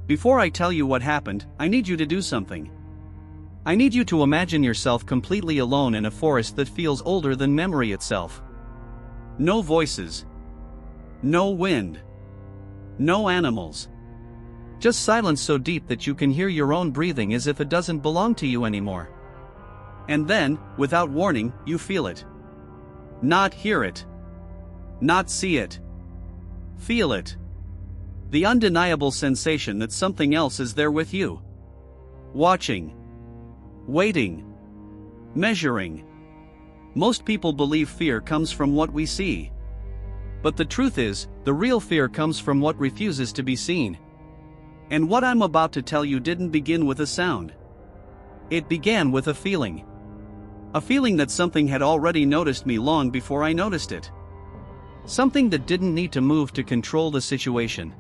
Before I tell you what happened, I need you to do something. I need you to imagine yourself completely alone in a forest that feels older than memory itself. No voices. No wind. No animals. Just silence so deep that you can hear your own breathing as if it doesn't belong to you anymore. And then, without warning, you feel it. Not hear it. Not see it. Feel it. The undeniable sensation that something else is there with you. Watching. Waiting. Measuring. Most people believe fear comes from what we see. But the truth is, the real fear comes from what refuses to be seen. And what I'm about to tell you didn't begin with a sound. It began with a feeling. A feeling that something had already noticed me long before I noticed it. Something that didn't need to move to control the situation.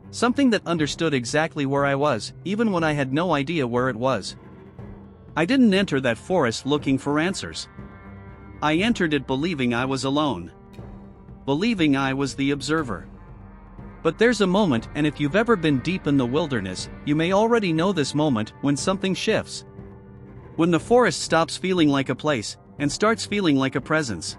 Something that understood exactly where I was, even when I had no idea where it was. I didn't enter that forest looking for answers. I entered it believing I was alone. Believing I was the observer. But there's a moment, and if you've ever been deep in the wilderness, you may already know this moment, when something shifts. When the forest stops feeling like a place, and starts feeling like a presence.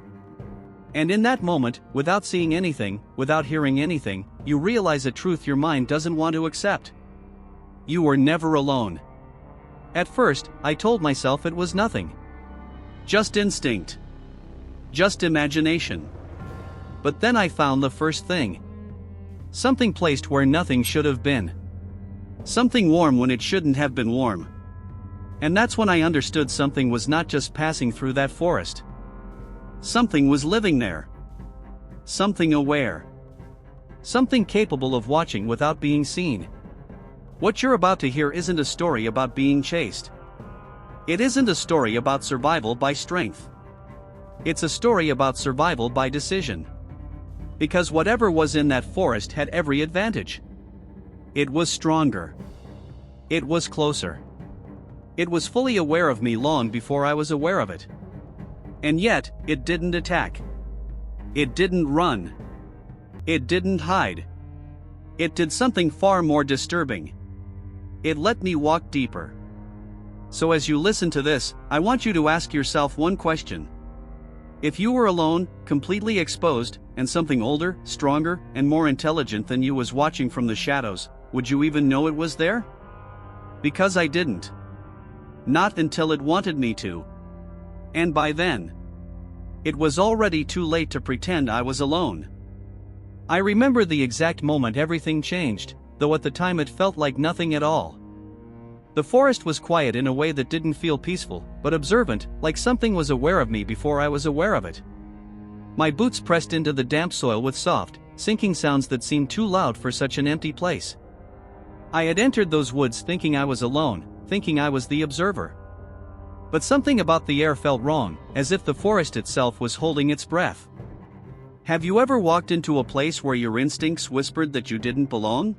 And in that moment, without seeing anything, without hearing anything, you realize a truth your mind doesn't want to accept. You were never alone. At first, I told myself it was nothing. Just instinct. Just imagination. But then I found the first thing. Something placed where nothing should have been. Something warm when it shouldn't have been warm. And that's when I understood something was not just passing through that forest. Something was living there. Something aware. Something capable of watching without being seen. What you're about to hear isn't a story about being chased. It isn't a story about survival by strength. It's a story about survival by decision. Because whatever was in that forest had every advantage. It was stronger. It was closer. It was fully aware of me long before I was aware of it. And yet, it didn't attack. It didn't run. It didn't hide. It did something far more disturbing. It let me walk deeper. So as you listen to this, I want you to ask yourself one question. If you were alone, completely exposed, and something older, stronger, and more intelligent than you was watching from the shadows, would you even know it was there? Because I didn't. Not until it wanted me to. And by then, it was already too late to pretend I was alone. I remember the exact moment everything changed, though at the time it felt like nothing at all. The forest was quiet in a way that didn't feel peaceful, but observant, like something was aware of me before I was aware of it. My boots pressed into the damp soil with soft, sinking sounds that seemed too loud for such an empty place. I had entered those woods thinking I was alone, thinking I was the observer. But something about the air felt wrong, as if the forest itself was holding its breath. Have you ever walked into a place where your instincts whispered that you didn't belong?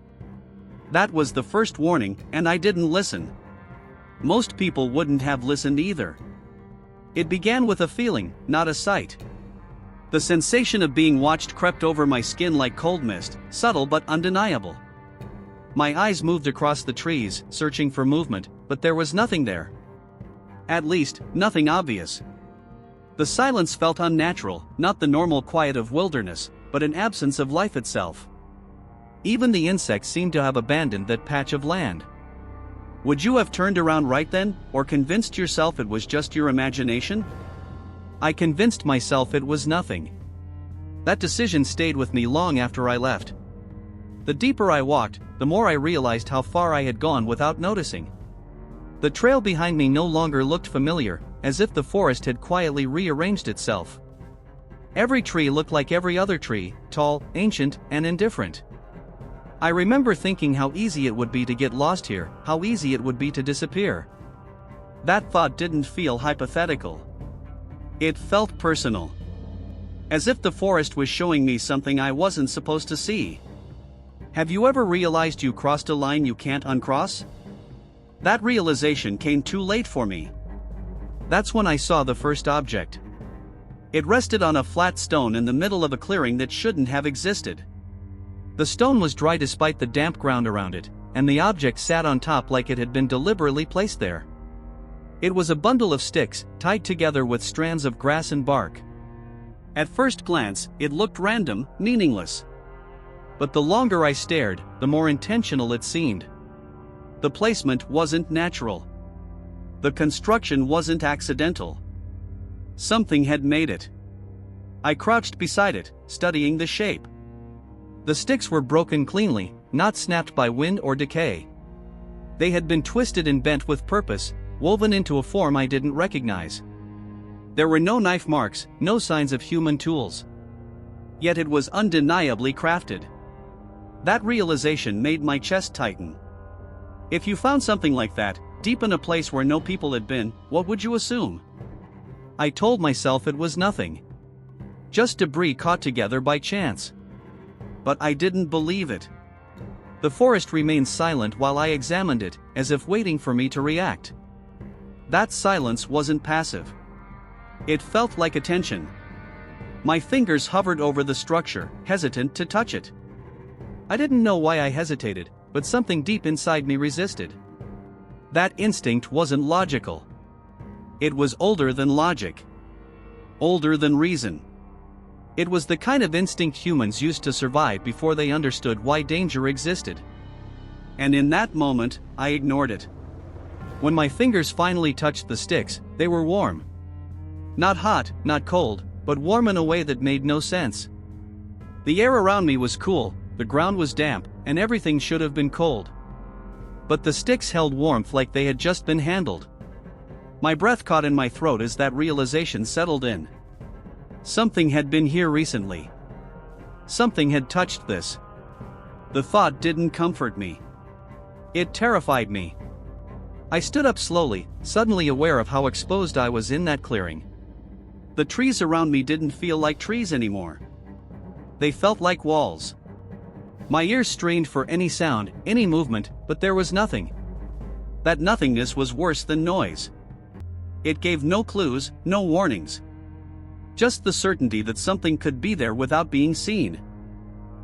That was the first warning, and I didn't listen. Most people wouldn't have listened either. It began with a feeling, not a sight. The sensation of being watched crept over my skin like cold mist, subtle but undeniable. My eyes moved across the trees, searching for movement, but there was nothing there. At least, nothing obvious. The silence felt unnatural, not the normal quiet of wilderness, but an absence of life itself. Even the insects seemed to have abandoned that patch of land. Would you have turned around right then, or convinced yourself it was just your imagination? I convinced myself it was nothing. That decision stayed with me long after I left. The deeper I walked, the more I realized how far I had gone without noticing. The trail behind me no longer looked familiar, as if the forest had quietly rearranged itself. Every tree looked like every other tree, tall, ancient, and indifferent. I remember thinking how easy it would be to get lost here, how easy it would be to disappear. That thought didn't feel hypothetical. It felt personal. As if the forest was showing me something I wasn't supposed to see. Have you ever realized you crossed a line you can't uncross? That realization came too late for me. That's when I saw the first object. It rested on a flat stone in the middle of a clearing that shouldn't have existed. The stone was dry despite the damp ground around it, and the object sat on top like it had been deliberately placed there. It was a bundle of sticks, tied together with strands of grass and bark. At first glance, it looked random, meaningless. But the longer I stared, the more intentional it seemed. The placement wasn't natural. The construction wasn't accidental. Something had made it. I crouched beside it, studying the shape. The sticks were broken cleanly, not snapped by wind or decay. They had been twisted and bent with purpose, woven into a form I didn't recognize. There were no knife marks, no signs of human tools. Yet it was undeniably crafted. That realization made my chest tighten. If you found something like that, deep in a place where no people had been, what would you assume? I told myself it was nothing. Just debris caught together by chance. But I didn't believe it. The forest remained silent while I examined it, as if waiting for me to react. That silence wasn't passive. It felt like attention. My fingers hovered over the structure, hesitant to touch it. I didn't know why I hesitated, but something deep inside me resisted. That instinct wasn't logical. It was older than logic. Older than reason. It was the kind of instinct humans used to survive before they understood why danger existed. And in that moment, I ignored it. When my fingers finally touched the sticks, they were warm. Not hot, not cold, but warm in a way that made no sense. The air around me was cool, the ground was damp, and everything should have been cold. But the sticks held warmth like they had just been handled. My breath caught in my throat as that realization settled in. Something had been here recently. Something had touched this. The thought didn't comfort me. It terrified me. I stood up slowly, suddenly aware of how exposed I was in that clearing. The trees around me didn't feel like trees anymore. They felt like walls. My ears strained for any sound, any movement, but there was nothing. That nothingness was worse than noise. It gave no clues, no warnings. Just the certainty that something could be there without being seen.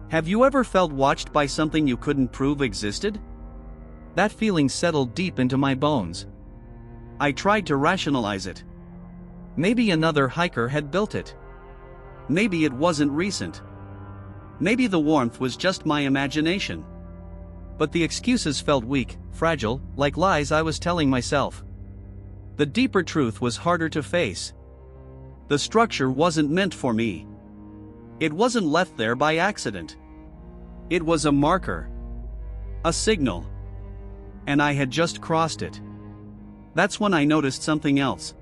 Have you ever felt watched by something you couldn't prove existed? That feeling settled deep into my bones. I tried to rationalize it. Maybe another hiker had built it. Maybe it wasn't recent. Maybe the warmth was just my imagination. But the excuses felt weak, fragile, like lies I was telling myself. The deeper truth was harder to face. The structure wasn't meant for me. It wasn't left there by accident. It was a marker. A signal. And I had just crossed it. That's when I noticed something else.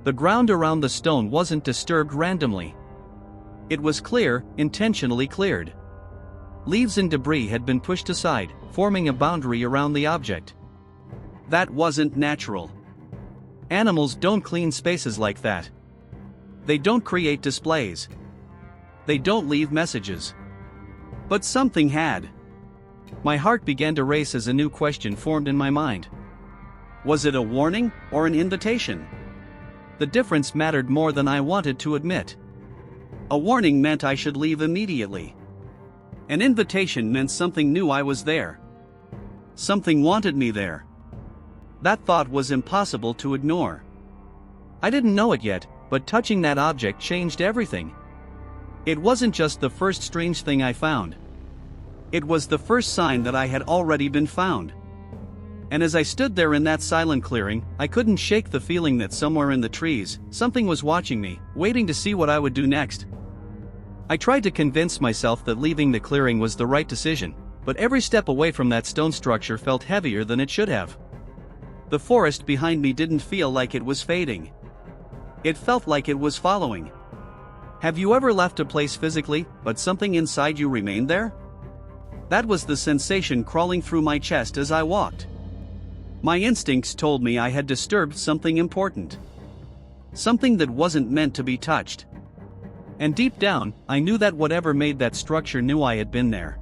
The ground around the stone wasn't disturbed randomly. It was clear, intentionally cleared. Leaves and debris had been pushed aside, forming a boundary around the object. That wasn't natural. Animals don't clean spaces like that. They don't create displays. They don't leave messages. But something had. My heart began to race as a new question formed in my mind. Was it a warning or an invitation? The difference mattered more than I wanted to admit. A warning meant I should leave immediately. An invitation meant something knew I was there. Something wanted me there. That thought was impossible to ignore. I didn't know it yet, but touching that object changed everything. It wasn't just the first strange thing I found. It was the first sign that I had already been found. And as I stood there in that silent clearing, I couldn't shake the feeling that somewhere in the trees, something was watching me, waiting to see what I would do next. I tried to convince myself that leaving the clearing was the right decision, but every step away from that stone structure felt heavier than it should have. The forest behind me didn't feel like it was fading. It felt like it was following. Have you ever left a place physically, but something inside you remained there? That was the sensation crawling through my chest as I walked. My instincts told me I had disturbed something important. Something that wasn't meant to be touched. And deep down, I knew that whatever made that structure knew I had been there.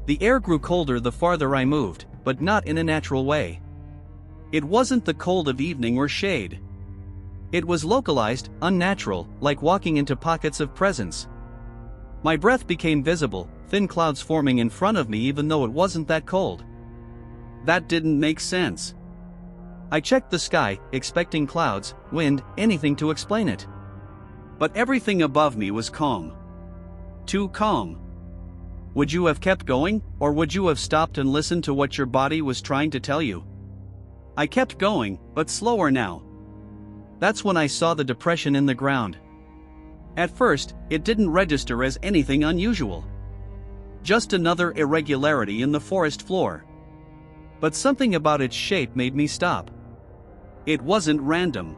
The air grew colder the farther I moved, but not in a natural way. It wasn't the cold of evening or shade. It was localized, unnatural, like walking into pockets of presence. My breath became visible, thin clouds forming in front of me even though it wasn't that cold. That didn't make sense. I checked the sky, expecting clouds, wind, anything to explain it. But everything above me was calm. Too calm. Would you have kept going, or would you have stopped and listened to what your body was trying to tell you? I kept going, but slower now. That's when I saw the depression in the ground. At first, it didn't register as anything unusual. Just another irregularity in the forest floor. But something about its shape made me stop. It wasn't random.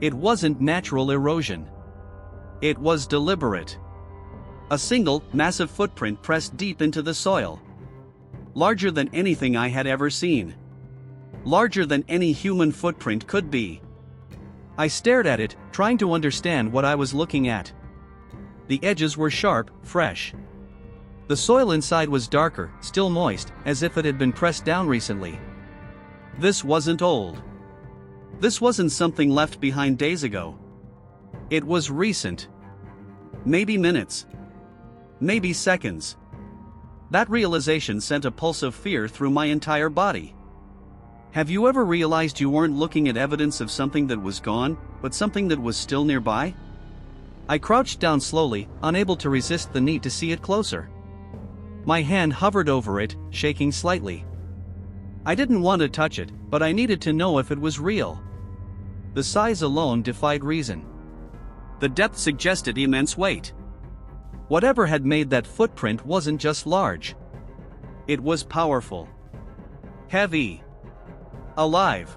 It wasn't natural erosion. It was deliberate. A single, massive footprint pressed deep into the soil. Larger than anything I had ever seen. Larger than any human footprint could be. I stared at it, trying to understand what I was looking at. The edges were sharp, fresh. The soil inside was darker, still moist, as if it had been pressed down recently. This wasn't old. This wasn't something left behind days ago. It was recent. Maybe minutes. Maybe seconds. That realization sent a pulse of fear through my entire body. Have you ever realized you weren't looking at evidence of something that was gone, but something that was still nearby? I crouched down slowly, unable to resist the need to see it closer. My hand hovered over it, shaking slightly. I didn't want to touch it, but I needed to know if it was real. The size alone defied reason. The depth suggested immense weight. Whatever had made that footprint wasn't just large. It was powerful. Heavy. Alive.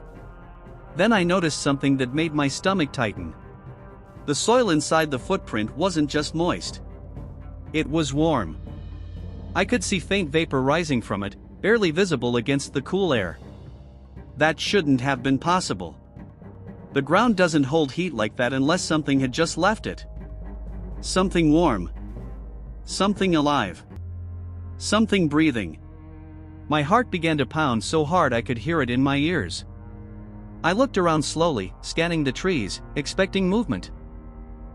Then I noticed something that made my stomach tighten. The soil inside the footprint wasn't just moist. It was warm. I could see faint vapor rising from it, barely visible against the cool air. That shouldn't have been possible. The ground doesn't hold heat like that unless something had just left it. Something warm. Something alive. Something breathing. My heart began to pound so hard I could hear it in my ears. I looked around slowly, scanning the trees, expecting movement.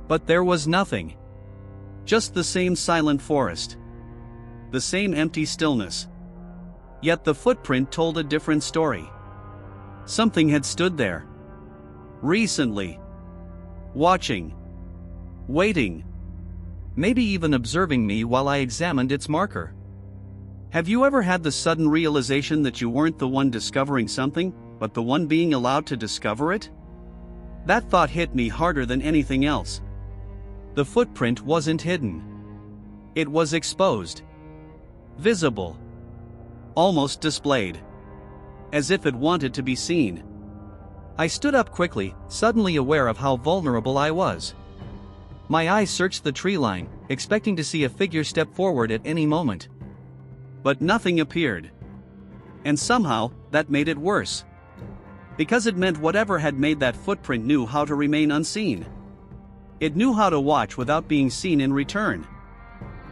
But there was nothing. Just the same silent forest. The same empty stillness. Yet the footprint told a different story. Something had stood there. Recently. Watching. Waiting. Maybe even observing me while I examined its marker. Have you ever had the sudden realization that you weren't the one discovering something, but the one being allowed to discover it? That thought hit me harder than anything else. The footprint wasn't hidden. It was exposed. Visible. Almost displayed. As if it wanted to be seen. I stood up quickly, suddenly aware of how vulnerable I was. My eyes searched the tree line, expecting to see a figure step forward at any moment. But nothing appeared. And somehow, that made it worse. Because it meant whatever had made that footprint knew how to remain unseen. It knew how to watch without being seen in return.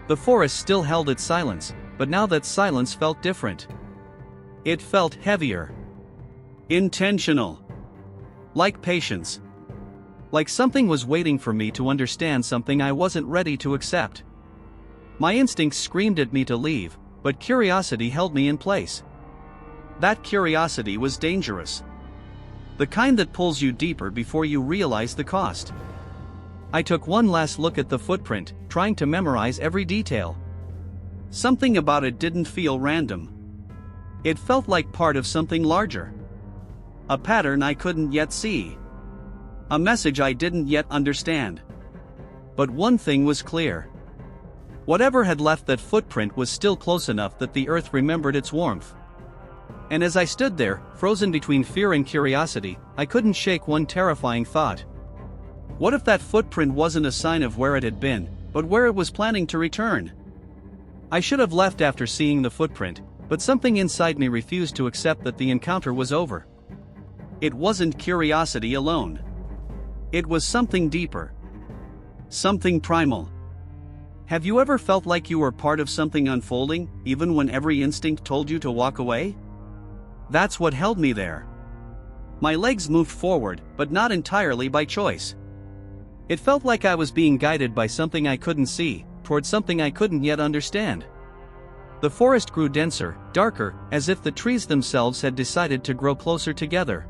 The forest still held its silence, but now that silence felt different. It felt heavier. Intentional. Like patience. Like something was waiting for me to understand something I wasn't ready to accept. My instincts screamed at me to leave, but curiosity held me in place. That curiosity was dangerous. The kind that pulls you deeper before you realize the cost. I took one last look at the footprint, trying to memorize every detail. Something about it didn't feel random. It felt like part of something larger. A pattern I couldn't yet see. A message I didn't yet understand. But one thing was clear. Whatever had left that footprint was still close enough that the earth remembered its warmth. And as I stood there, frozen between fear and curiosity, I couldn't shake one terrifying thought. What if that footprint wasn't a sign of where it had been, but where it was planning to return? I should have left after seeing the footprint, but something inside me refused to accept that the encounter was over. It wasn't curiosity alone. It was something deeper. Something primal. Have you ever felt like you were part of something unfolding, even when every instinct told you to walk away? That's what held me there. My legs moved forward, but not entirely by choice. It felt like I was being guided by something I couldn't see, toward something I couldn't yet understand. The forest grew denser, darker, as if the trees themselves had decided to grow closer together.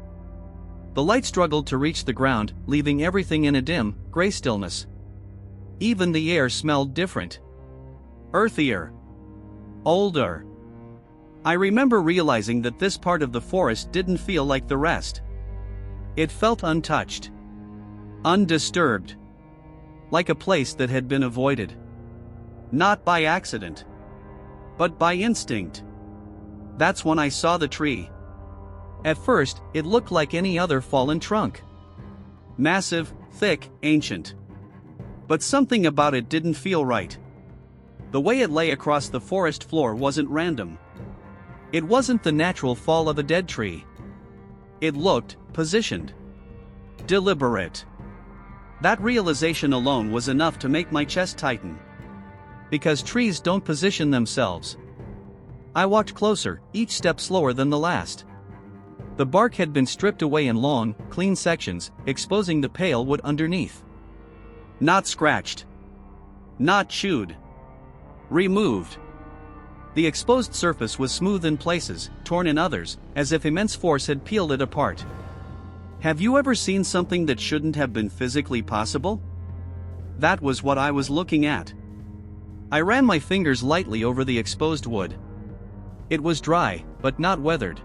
The light struggled to reach the ground, leaving everything in a dim, gray stillness. Even the air smelled different. Earthier. Older. I remember realizing that this part of the forest didn't feel like the rest. It felt untouched. Undisturbed. Like a place that had been avoided. Not by accident. But by instinct. That's when I saw the tree. At first, it looked like any other fallen trunk. Massive, thick, ancient. But something about it didn't feel right. The way it lay across the forest floor wasn't random. It wasn't the natural fall of a dead tree. It looked positioned. Deliberate. That realization alone was enough to make my chest tighten. Because trees don't position themselves. I walked closer, each step slower than the last. The bark had been stripped away in long, clean sections, exposing the pale wood underneath. Not scratched. Not chewed. Removed. The exposed surface was smooth in places, torn in others, as if immense force had peeled it apart. Have you ever seen something that shouldn't have been physically possible? That was what I was looking at. I ran my fingers lightly over the exposed wood. It was dry, but not weathered.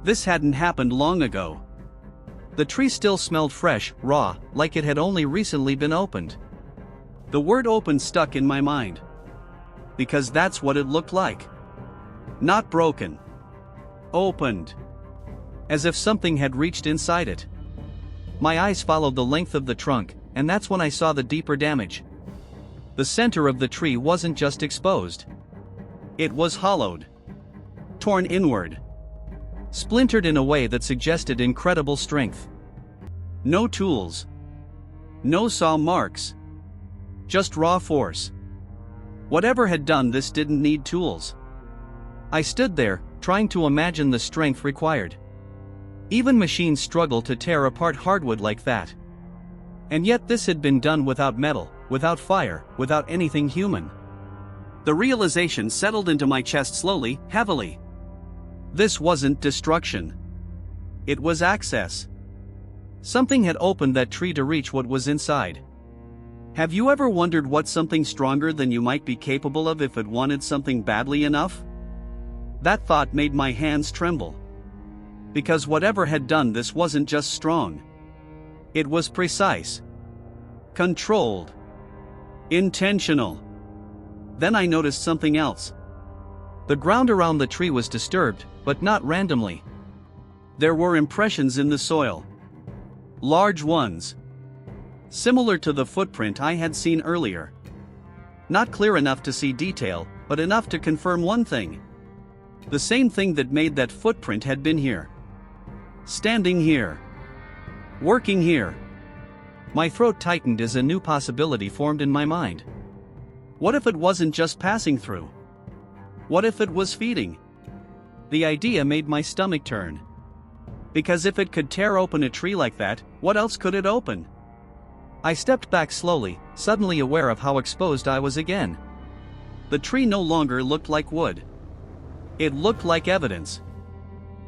This hadn't happened long ago. The tree still smelled fresh, raw, like it had only recently been opened. The word open stuck in my mind. Because that's what it looked like. Not broken. Opened. As if something had reached inside it. My eyes followed the length of the trunk, and that's when I saw the deeper damage. The center of the tree wasn't just exposed. It was hollowed. Torn inward. Splintered in a way that suggested incredible strength. No tools. No saw marks. Just raw force. Whatever had done this didn't need tools. I stood there, trying to imagine the strength required. Even machines struggle to tear apart hardwood like that. And yet this had been done without metal, without fire, without anything human. The realization settled into my chest slowly, heavily. This wasn't destruction. It was access. Something had opened that tree to reach what was inside. Have you ever wondered what something stronger than you might be capable of if it wanted something badly enough? That thought made my hands tremble. Because whatever had done this wasn't just strong. It was precise. Controlled. Intentional. Then I noticed something else. The ground around the tree was disturbed, but not randomly. There were impressions in the soil. Large ones. Similar to the footprint I had seen earlier. Not clear enough to see detail, but enough to confirm one thing. The same thing that made that footprint had been here. Standing here. Working here. My throat tightened as a new possibility formed in my mind. What if it wasn't just passing through? What if it was feeding? The idea made my stomach turn. Because if it could tear open a tree like that, what else could it open? I stepped back slowly, suddenly aware of how exposed I was again. The tree no longer looked like wood. It looked like evidence.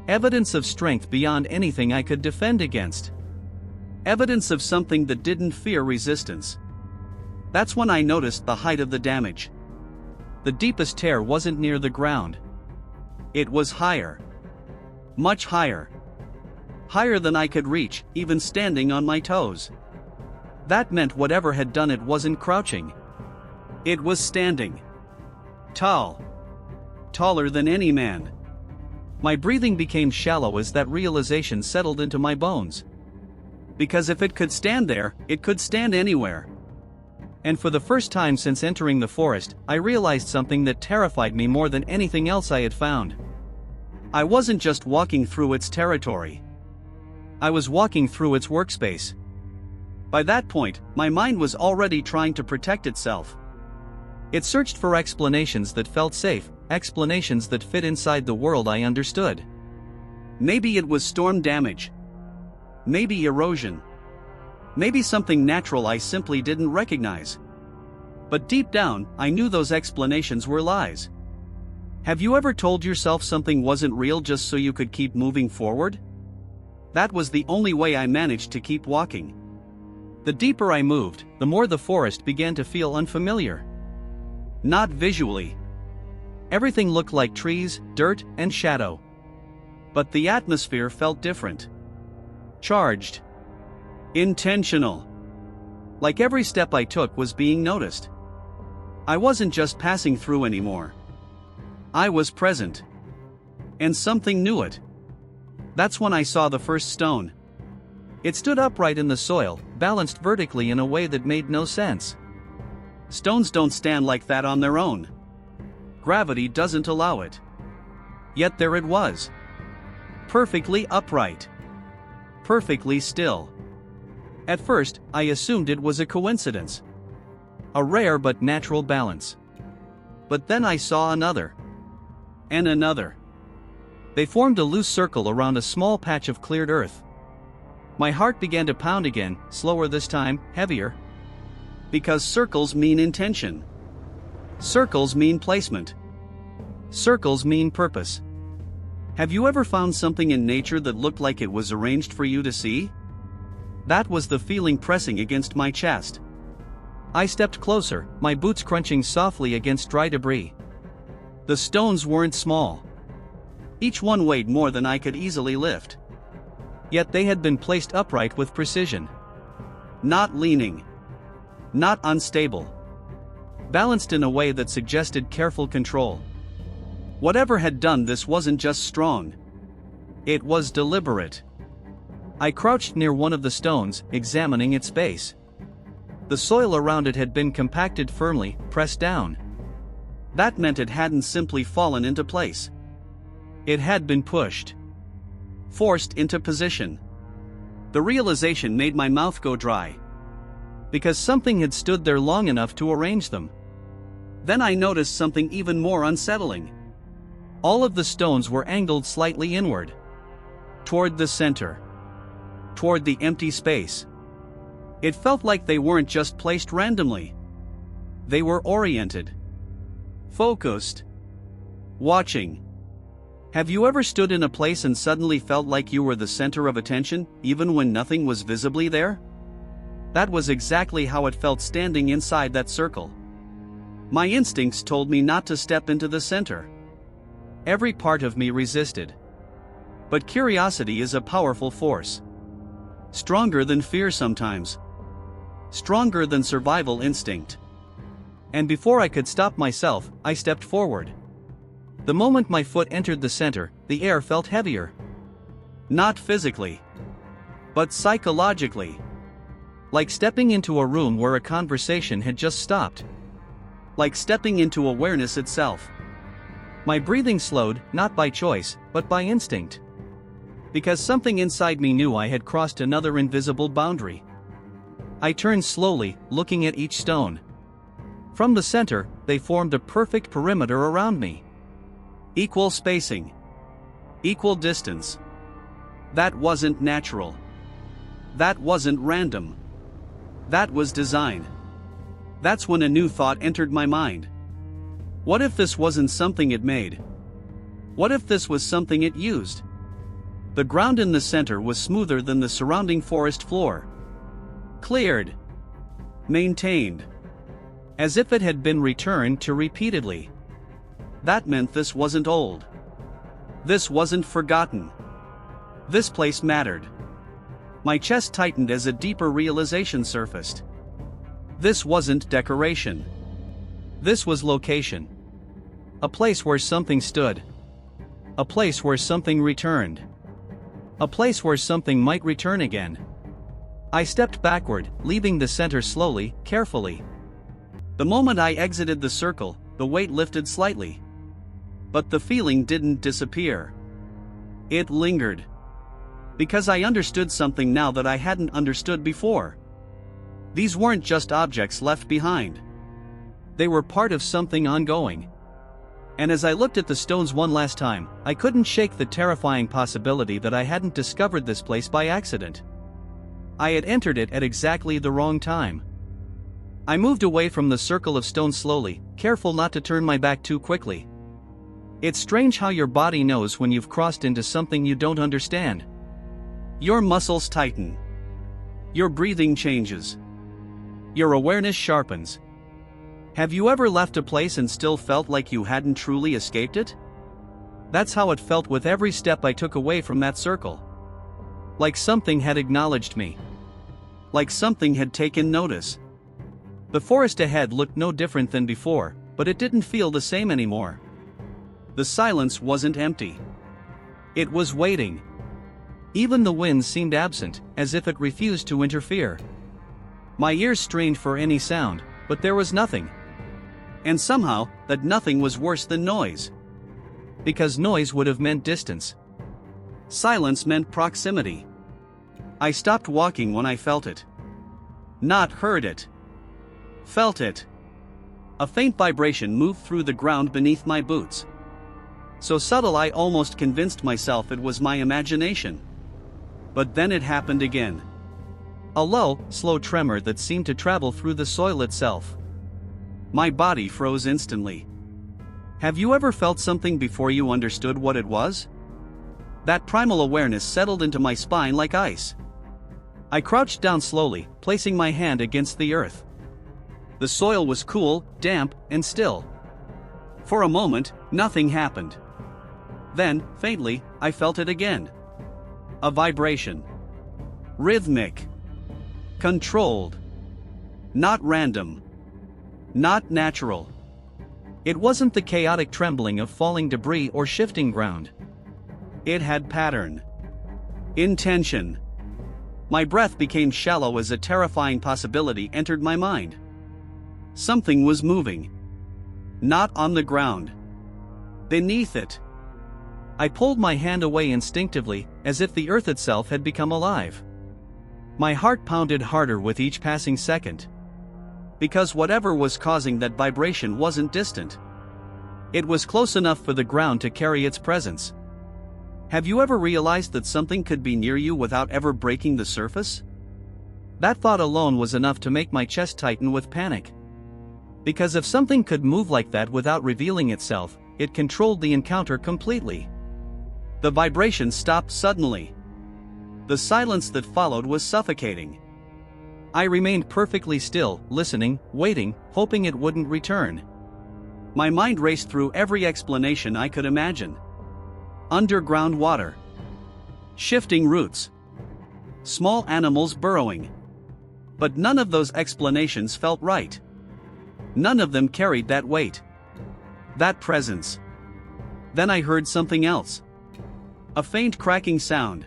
Evidence of strength beyond anything I could defend against. Evidence of something that didn't fear resistance. That's when I noticed the height of the damage. The deepest tear wasn't near the ground. It was higher. Much higher. Higher than I could reach, even standing on my toes. That meant whatever had done it wasn't crouching. It was standing. Tall. Taller than any man. My breathing became shallow as that realization settled into my bones. Because if it could stand there, it could stand anywhere. And for the first time since entering the forest, I realized something that terrified me more than anything else I had found. I wasn't just walking through its territory. I was walking through its workspace. By that point, my mind was already trying to protect itself. It searched for explanations that felt safe, explanations that fit inside the world I understood. Maybe it was storm damage. Maybe erosion. Maybe something natural I simply didn't recognize. But deep down, I knew those explanations were lies. Have you ever told yourself something wasn't real just so you could keep moving forward? That was the only way I managed to keep walking. The deeper I moved, the more the forest began to feel unfamiliar. Not visually. Everything looked like trees, dirt, and shadow. But the atmosphere felt different. Charged. Intentional. Like every step I took was being noticed. I wasn't just passing through anymore. I was present. And something knew it. That's when I saw the first stone. It stood upright in the soil, balanced vertically in a way that made no sense. Stones don't stand like that on their own. Gravity doesn't allow it. Yet there it was. Perfectly upright. Perfectly still. At first, I assumed it was a coincidence. A rare but natural balance. But then I saw another. And another. They formed a loose circle around a small patch of cleared earth. My heart began to pound again, slower this time, heavier. Because circles mean intention. Circles mean placement. Circles mean purpose. Have you ever found something in nature that looked like it was arranged for you to see? That was the feeling pressing against my chest. I stepped closer, my boots crunching softly against dry debris. The stones weren't small. Each one weighed more than I could easily lift. Yet they had been placed upright with precision. Not leaning. Not unstable. Balanced in a way that suggested careful control. Whatever had done this wasn't just strong. It was deliberate. I crouched near one of the stones, examining its base. The soil around it had been compacted firmly, pressed down. That meant it hadn't simply fallen into place. It had been pushed. Forced into position. The realization made my mouth go dry. Because something had stood there long enough to arrange them. Then I noticed something even more unsettling. All of the stones were angled slightly inward. Toward the center. Toward the empty space. It felt like they weren't just placed randomly. They were oriented. Focused. Watching. Have you ever stood in a place and suddenly felt like you were the center of attention, even when nothing was visibly there? That was exactly how it felt standing inside that circle. My instincts told me not to step into the center. Every part of me resisted. But curiosity is a powerful force. Stronger than fear sometimes. Stronger than survival instinct. And before I could stop myself, I stepped forward. The moment my foot entered the center, the air felt heavier. Not physically. But psychologically. Like stepping into a room where a conversation had just stopped. Like stepping into awareness itself. My breathing slowed, not by choice, but by instinct. Because something inside me knew I had crossed another invisible boundary. I turned slowly, looking at each stone. From the center, they formed a perfect perimeter around me. Equal spacing. Equal distance. That wasn't natural. That wasn't random. That was design. That's when a new thought entered my mind. What if this wasn't something it made? What if this was something it used? The ground in the center was smoother than the surrounding forest floor. Cleared. Maintained. As if it had been returned to repeatedly. That meant this wasn't old. This wasn't forgotten. This place mattered. My chest tightened as a deeper realization surfaced. This wasn't decoration. This was location. A place where something stood. A place where something returned. A place where something might return again. I stepped backward, leaving the center slowly, carefully. The moment I exited the circle, the weight lifted slightly. But the feeling didn't disappear. It lingered. Because I understood something now that I hadn't understood before. These weren't just objects left behind. They were part of something ongoing. And as I looked at the stones one last time, I couldn't shake the terrifying possibility that I hadn't discovered this place by accident. I had entered it at exactly the wrong time. I moved away from the circle of stone slowly, careful not to turn my back too quickly. It's strange how your body knows when you've crossed into something you don't understand. Your muscles tighten. Your breathing changes. Your awareness sharpens. Have you ever left a place and still felt like you hadn't truly escaped it? That's how it felt with every step I took away from that circle. Like something had acknowledged me. Like something had taken notice. The forest ahead looked no different than before, but it didn't feel the same anymore. The silence wasn't empty. It was waiting. Even the wind seemed absent, as if it refused to interfere. My ears strained for any sound, but there was nothing. And somehow, that nothing was worse than noise. Because noise would have meant distance. Silence meant proximity. I stopped walking when I felt it. Not heard it. Felt it. A faint vibration moved through the ground beneath my boots. So subtle I almost convinced myself it was my imagination. But then it happened again. A low, slow tremor that seemed to travel through the soil itself. My body froze instantly. Have you ever felt something before you understood what it was? That primal awareness settled into my spine like ice. I crouched down slowly, placing my hand against the earth. The soil was cool, damp, and still. For a moment, nothing happened. Then, faintly, I felt it again. A vibration. Rhythmic. Controlled. Not random. Not natural. It wasn't the chaotic trembling of falling debris or shifting ground. It had pattern. Intention. My breath became shallow as a terrifying possibility entered my mind. Something was moving. Not on the ground. Beneath it. I pulled my hand away instinctively, as if the earth itself had become alive. My heart pounded harder with each passing second. Because whatever was causing that vibration wasn't distant. It was close enough for the ground to carry its presence. Have you ever realized that something could be near you without ever breaking the surface? That thought alone was enough to make my chest tighten with panic. Because if something could move like that without revealing itself, it controlled the encounter completely. The vibration stopped suddenly. The silence that followed was suffocating. I remained perfectly still, listening, waiting, hoping it wouldn't return. My mind raced through every explanation I could imagine. Underground water. Shifting roots. Small animals burrowing. But none of those explanations felt right. None of them carried that weight. That presence. Then I heard something else. A faint cracking sound.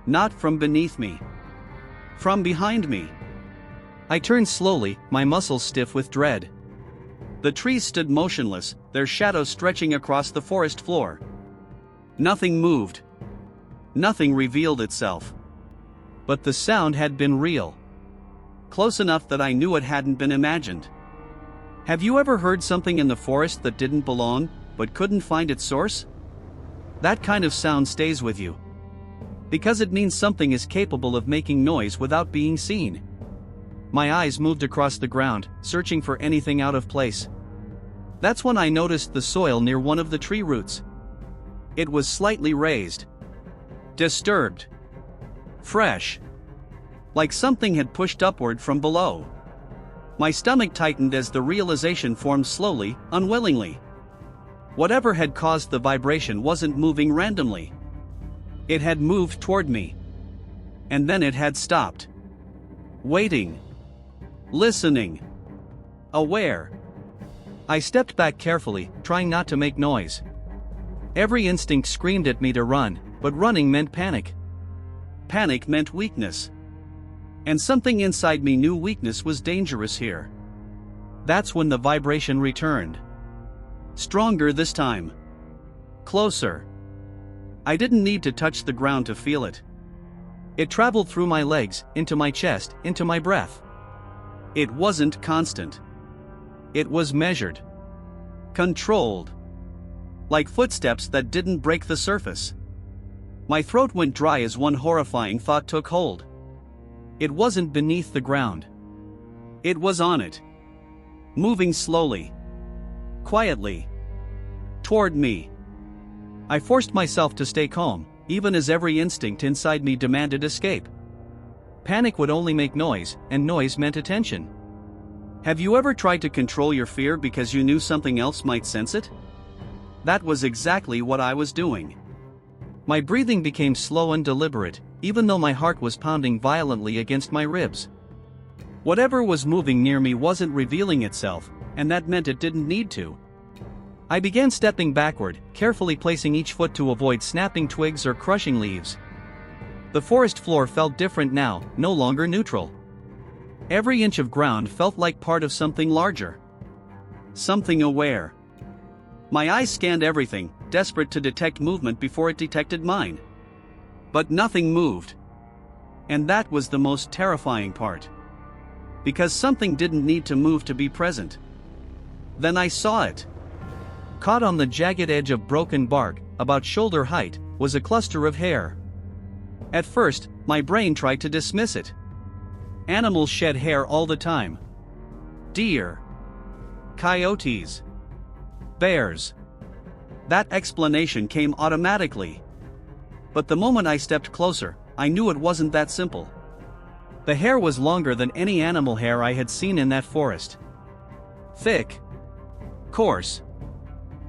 Not from beneath me. From behind me. I turned slowly, my muscles stiff with dread. The trees stood motionless, their shadows stretching across the forest floor. Nothing moved. Nothing revealed itself. But the sound had been real. Close enough that I knew it hadn't been imagined. Have you ever heard something in the forest that didn't belong, but couldn't find its source? That kind of sound stays with you. Because it means something is capable of making noise without being seen. My eyes moved across the ground, searching for anything out of place. That's when I noticed the soil near one of the tree roots. It was slightly raised. Disturbed. Fresh. Like something had pushed upward from below. My stomach tightened as the realization formed slowly, unwillingly. Whatever had caused the vibration wasn't moving randomly. It had moved toward me. And then it had stopped. Waiting. Listening. Aware. I stepped back carefully, trying not to make noise. Every instinct screamed at me to run, but running meant panic. Panic meant weakness. And something inside me knew weakness was dangerous here. That's when the vibration returned. Stronger this time. Closer. I didn't need to touch the ground to feel it. It traveled through my legs, into my chest, into my breath. It wasn't constant. It was measured. Controlled. Like footsteps that didn't break the surface. My throat went dry as one horrifying thought took hold. It wasn't beneath the ground. It was on it. Moving slowly. Quietly. Toward me. I forced myself to stay calm, even as every instinct inside me demanded escape. Panic would only make noise, and noise meant attention. Have you ever tried to control your fear because you knew something else might sense it? That was exactly what I was doing. My breathing became slow and deliberate, even though my heart was pounding violently against my ribs. Whatever was moving near me wasn't revealing itself, and that meant it didn't need to. I began stepping backward, carefully placing each foot to avoid snapping twigs or crushing leaves. The forest floor felt different now, no longer neutral. Every inch of ground felt like part of something larger. Something aware. My eyes scanned everything, desperate to detect movement before it detected mine. But nothing moved. And that was the most terrifying part. Because something didn't need to move to be present. Then I saw it. Caught on the jagged edge of broken bark, about shoulder height, was a cluster of hair. At first, my brain tried to dismiss it. Animals shed hair all the time. Deer. Coyotes. Bears. That explanation came automatically. But the moment I stepped closer, I knew it wasn't that simple. The hair was longer than any animal hair I had seen in that forest. Thick. Coarse.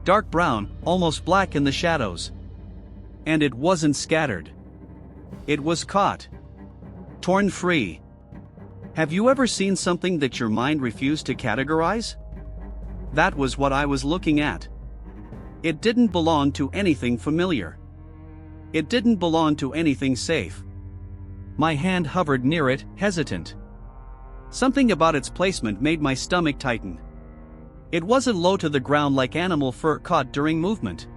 Dark brown, almost black in the shadows. And it wasn't scattered. It was caught. Torn free. Have you ever seen something that your mind refused to categorize? That was what I was looking at. It didn't belong to anything familiar. It didn't belong to anything safe. My hand hovered near it, hesitant. Something about its placement made my stomach tighten. It wasn't low to the ground like animal fur caught during movement.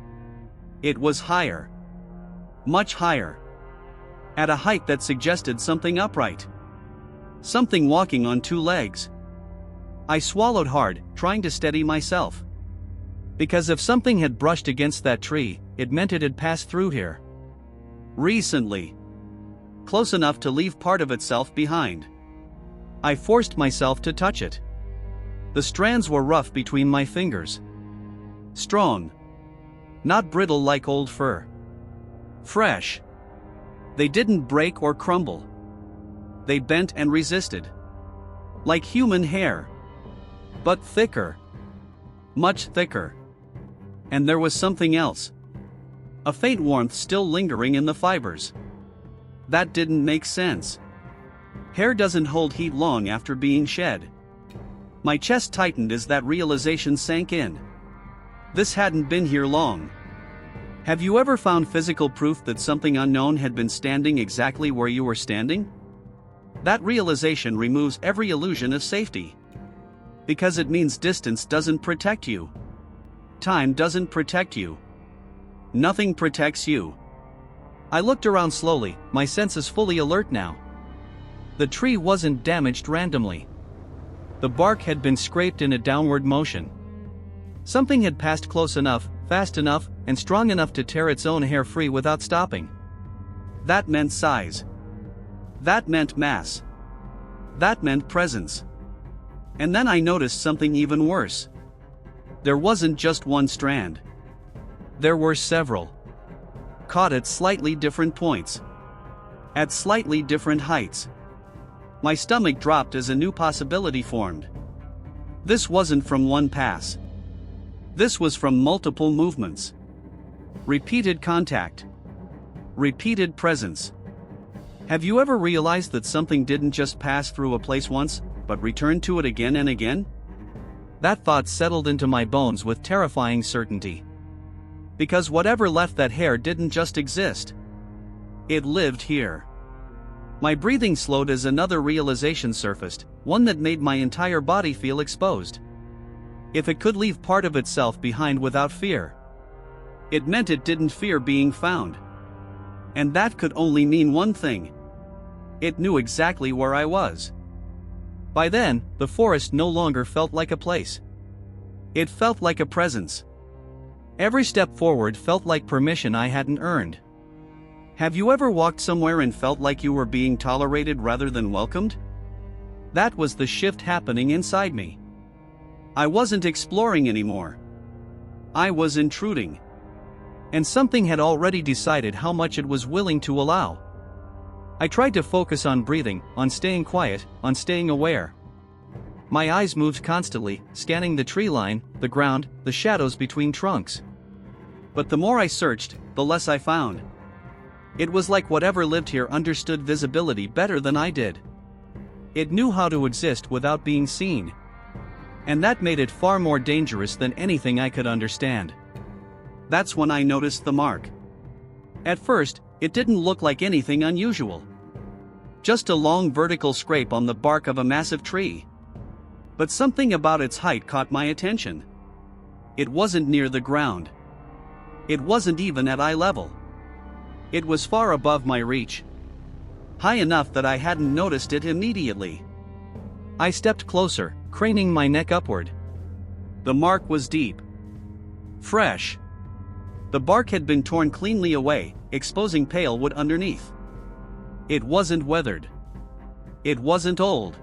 It was higher. Much higher. At a height that suggested something upright. Something walking on two legs. I swallowed hard, trying to steady myself. Because if something had brushed against that tree, it meant it had passed through here. Recently. Close enough to leave part of itself behind. I forced myself to touch it. The strands were rough between my fingers. Strong. Not brittle like old fur. Fresh. They didn't break or crumble. They bent and resisted. Like human hair. But thicker. Much thicker. And there was something else. A faint warmth still lingering in the fibers. That didn't make sense. Hair doesn't hold heat long after being shed. My chest tightened as that realization sank in. This hadn't been here long. Have you ever found physical proof that something unknown had been standing exactly where you were standing? That realization removes every illusion of safety. Because it means distance doesn't protect you. Time doesn't protect you. Nothing protects you. I looked around slowly, my senses fully alert now. The tree wasn't damaged randomly. The bark had been scraped in a downward motion. Something had passed close enough, fast enough, and strong enough to tear its own hair free without stopping. That meant size. That meant mass. That meant presence. And then I noticed something even worse. There wasn't just one strand. There were several. Caught at slightly different points. At slightly different heights. My stomach dropped as a new possibility formed. This wasn't from one pass. This was from multiple movements. Repeated contact. Repeated presence. Have you ever realized that something didn't just pass through a place once, but returned to it again and again? That thought settled into my bones with terrifying certainty. Because whatever left that hair didn't just exist. It lived here. My breathing slowed as another realization surfaced, one that made my entire body feel exposed. If it could leave part of itself behind without fear, it meant it didn't fear being found. And that could only mean one thing. It knew exactly where I was. By then, the forest no longer felt like a place. It felt like a presence. Every step forward felt like permission I hadn't earned. Have you ever walked somewhere and felt like you were being tolerated rather than welcomed? That was the shift happening inside me. I wasn't exploring anymore. I was intruding. And something had already decided how much it was willing to allow. I tried to focus on breathing, on staying quiet, on staying aware. My eyes moved constantly, scanning the tree line, the ground, the shadows between trunks. But the more I searched, the less I found. It was like whatever lived here understood visibility better than I did. It knew how to exist without being seen. And that made it far more dangerous than anything I could understand. That's when I noticed the mark. At first, it didn't look like anything unusual. Just a long vertical scrape on the bark of a massive tree. But something about its height caught my attention. It wasn't near the ground. It wasn't even at eye level. It was far above my reach. High enough that I hadn't noticed it immediately. I stepped closer, craning my neck upward. The mark was deep. Fresh. The bark had been torn cleanly away, exposing pale wood underneath. It wasn't weathered. It wasn't old.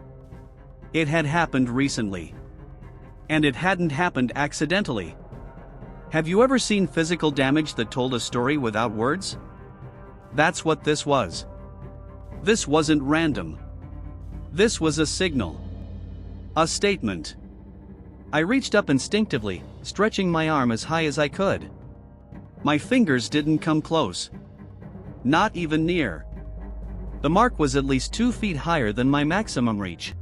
It had happened recently. And it hadn't happened accidentally. Have you ever seen physical damage that told a story without words? That's what this was. This wasn't random. This was a signal. A statement. I reached up instinctively, stretching my arm as high as I could. My fingers didn't come close. Not even near. The mark was at least 2 feet higher than my maximum reach.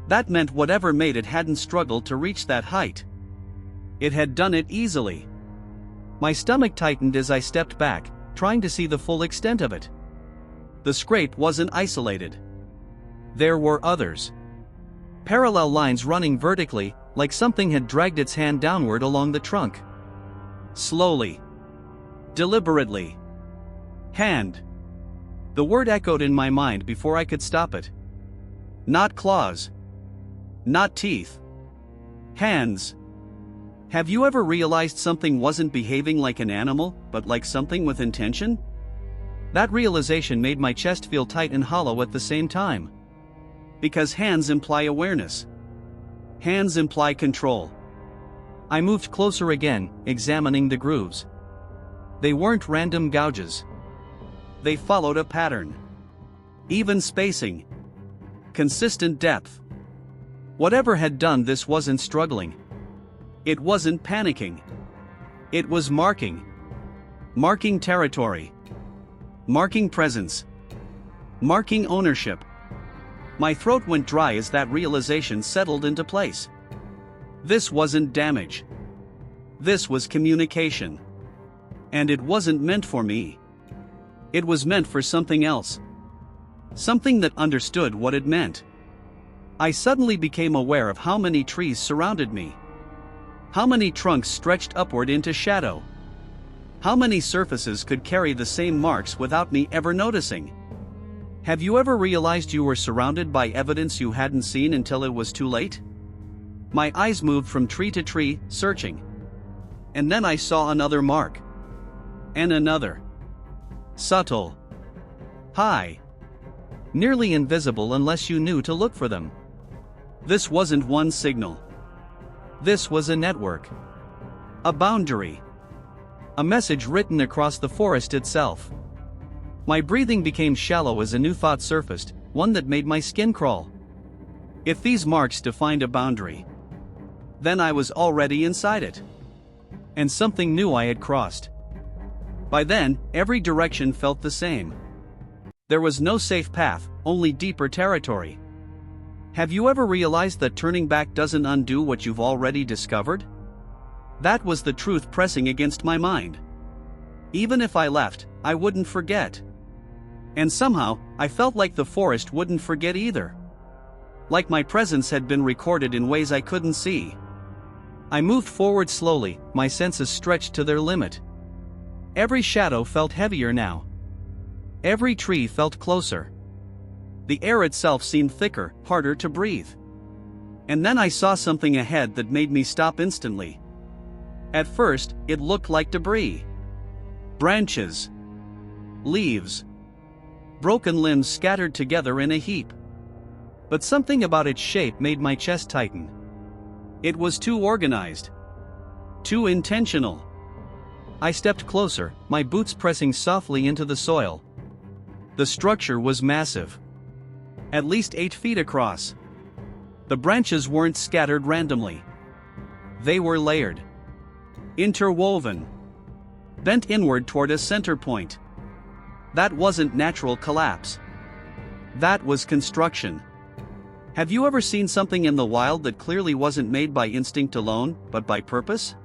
That meant whatever made it hadn't struggled to reach that height. It had done it easily. My stomach tightened as I stepped back, trying to see the full extent of it. The scrape wasn't isolated. There were others. Parallel lines running vertically, like something had dragged its hand downward along the trunk. Slowly. Deliberately. Hand. The word echoed in my mind before I could stop it. Not claws. Not teeth. Hands. Have you ever realized something wasn't behaving like an animal, but like something with intention? That realization made my chest feel tight and hollow at the same time. Because hands imply awareness. Hands imply control. I moved closer again, examining the grooves. They weren't random gouges. They followed a pattern. Even spacing. Consistent depth. Whatever had done this wasn't struggling. It wasn't panicking. It was marking. Marking territory. Marking presence. Marking ownership. My throat went dry as that realization settled into place. This wasn't damage. This was communication. And it wasn't meant for me. It was meant for something else. Something that understood what it meant. I suddenly became aware of how many trees surrounded me. How many trunks stretched upward into shadow. How many surfaces could carry the same marks without me ever noticing? Have you ever realized you were surrounded by evidence you hadn't seen until it was too late? My eyes moved from tree to tree, searching. And then I saw another mark. And another. Subtle. High. Nearly invisible unless you knew to look for them. This wasn't one signal. This was a network. A boundary. A message written across the forest itself. My breathing became shallow as a new thought surfaced, one that made my skin crawl. If these marks defined a boundary, then I was already inside it. And something new I had crossed. By then, every direction felt the same. There was no safe path, only deeper territory. Have you ever realized that turning back doesn't undo what you've already discovered? That was the truth pressing against my mind. Even if I left, I wouldn't forget. And somehow, I felt like the forest wouldn't forget either. Like my presence had been recorded in ways I couldn't see. I moved forward slowly, my senses stretched to their limit. Every shadow felt heavier now. Every tree felt closer. The air itself seemed thicker, harder to breathe. And then I saw something ahead that made me stop instantly. At first, it looked like debris. Branches. Leaves. Broken limbs scattered together in a heap. But something about its shape made my chest tighten. It was too organized. Too intentional. I stepped closer, my boots pressing softly into the soil. The structure was massive. At least 8 feet across. The branches weren't scattered randomly. They were layered. Interwoven. Bent inward toward a center point. That wasn't natural collapse. That was construction. Have you ever seen something in the wild that clearly wasn't made by instinct alone, but by purpose?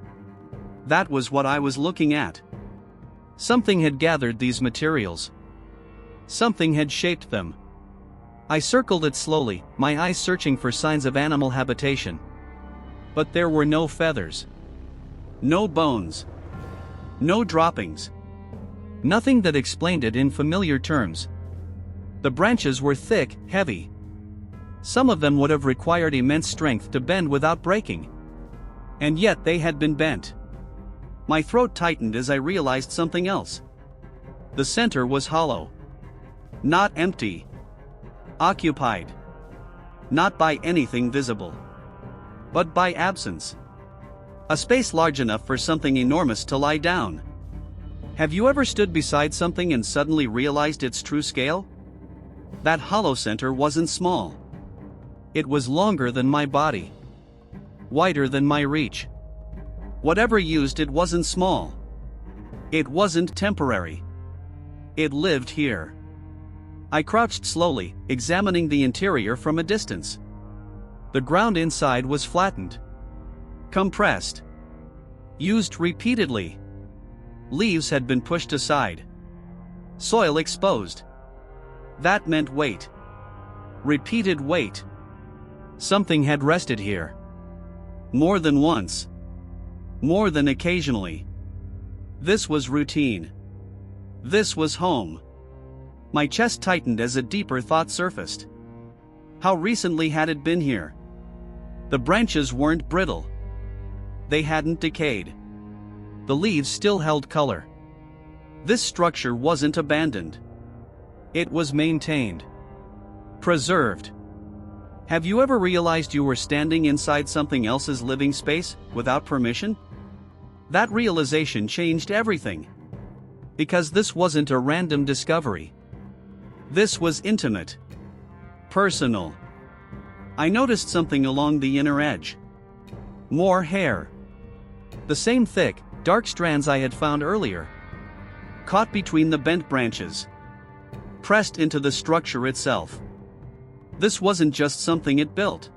That was what I was looking at. Something had gathered these materials. Something had shaped them. I circled it slowly, my eyes searching for signs of animal habitation. But there were no feathers. No bones. No droppings. Nothing that explained it in familiar terms. The branches were thick, heavy. Some of them would have required immense strength to bend without breaking. And yet they had been bent. My throat tightened as I realized something else. The center was hollow. Not empty. Occupied. Not by anything visible. But by absence. A space large enough for something enormous to lie down. Have you ever stood beside something and suddenly realized its true scale? That hollow center wasn't small. It was longer than my body. Wider than my reach. Whatever used it wasn't small. It wasn't temporary. It lived here. I crouched slowly, examining the interior from a distance. The ground inside was flattened. Compressed. Used repeatedly. Leaves had been pushed aside. Soil exposed. That meant weight. Repeated weight. Something had rested here. More than once. More than occasionally. This was routine. This was home. My chest tightened as a deeper thought surfaced. How recently had it been here? The branches weren't brittle. They hadn't decayed. The leaves still held color. This structure wasn't abandoned. It was maintained. Preserved. Have you ever realized you were standing inside something else's living space, without permission? That realization changed everything. Because this wasn't a random discovery. This was intimate. Personal. I noticed something along the inner edge. More hair. The same thick, dark strands I had found earlier. Caught between the bent branches. Pressed into the structure itself. This wasn't just something it built.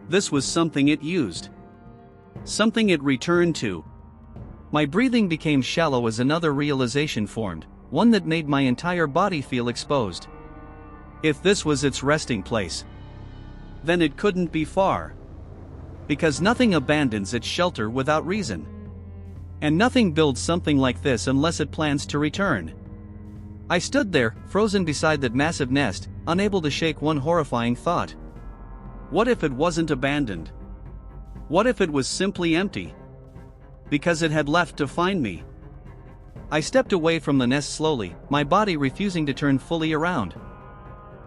This was something it used. Something it returned to. My breathing became shallow as another realization formed, one that made my entire body feel exposed. If this was its resting place, then it couldn't be far. Because nothing abandons its shelter without reason. And nothing builds something like this unless it plans to return. I stood there, frozen beside that massive nest, unable to shake one horrifying thought. What if it wasn't abandoned? What if it was simply empty? Because it had left to find me. I stepped away from the nest slowly, my body refusing to turn fully around.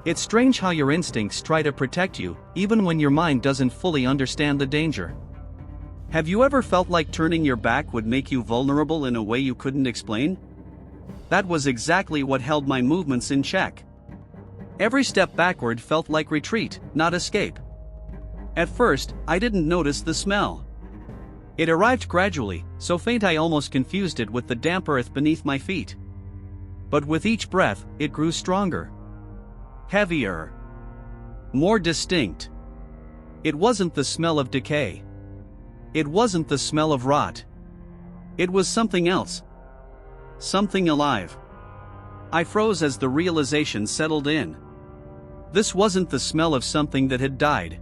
It's strange how your instincts try to protect you, even when your mind doesn't fully understand the danger. Have you ever felt like turning your back would make you vulnerable in a way you couldn't explain? That was exactly what held my movements in check. Every step backward felt like retreat, not escape. At first, I didn't notice the smell. It arrived gradually, so faint I almost confused it with the damp earth beneath my feet. But with each breath, it grew stronger. Heavier. More distinct. It wasn't the smell of decay. It wasn't the smell of rot. It was something else. Something alive. I froze as the realization settled in. This wasn't the smell of something that had died.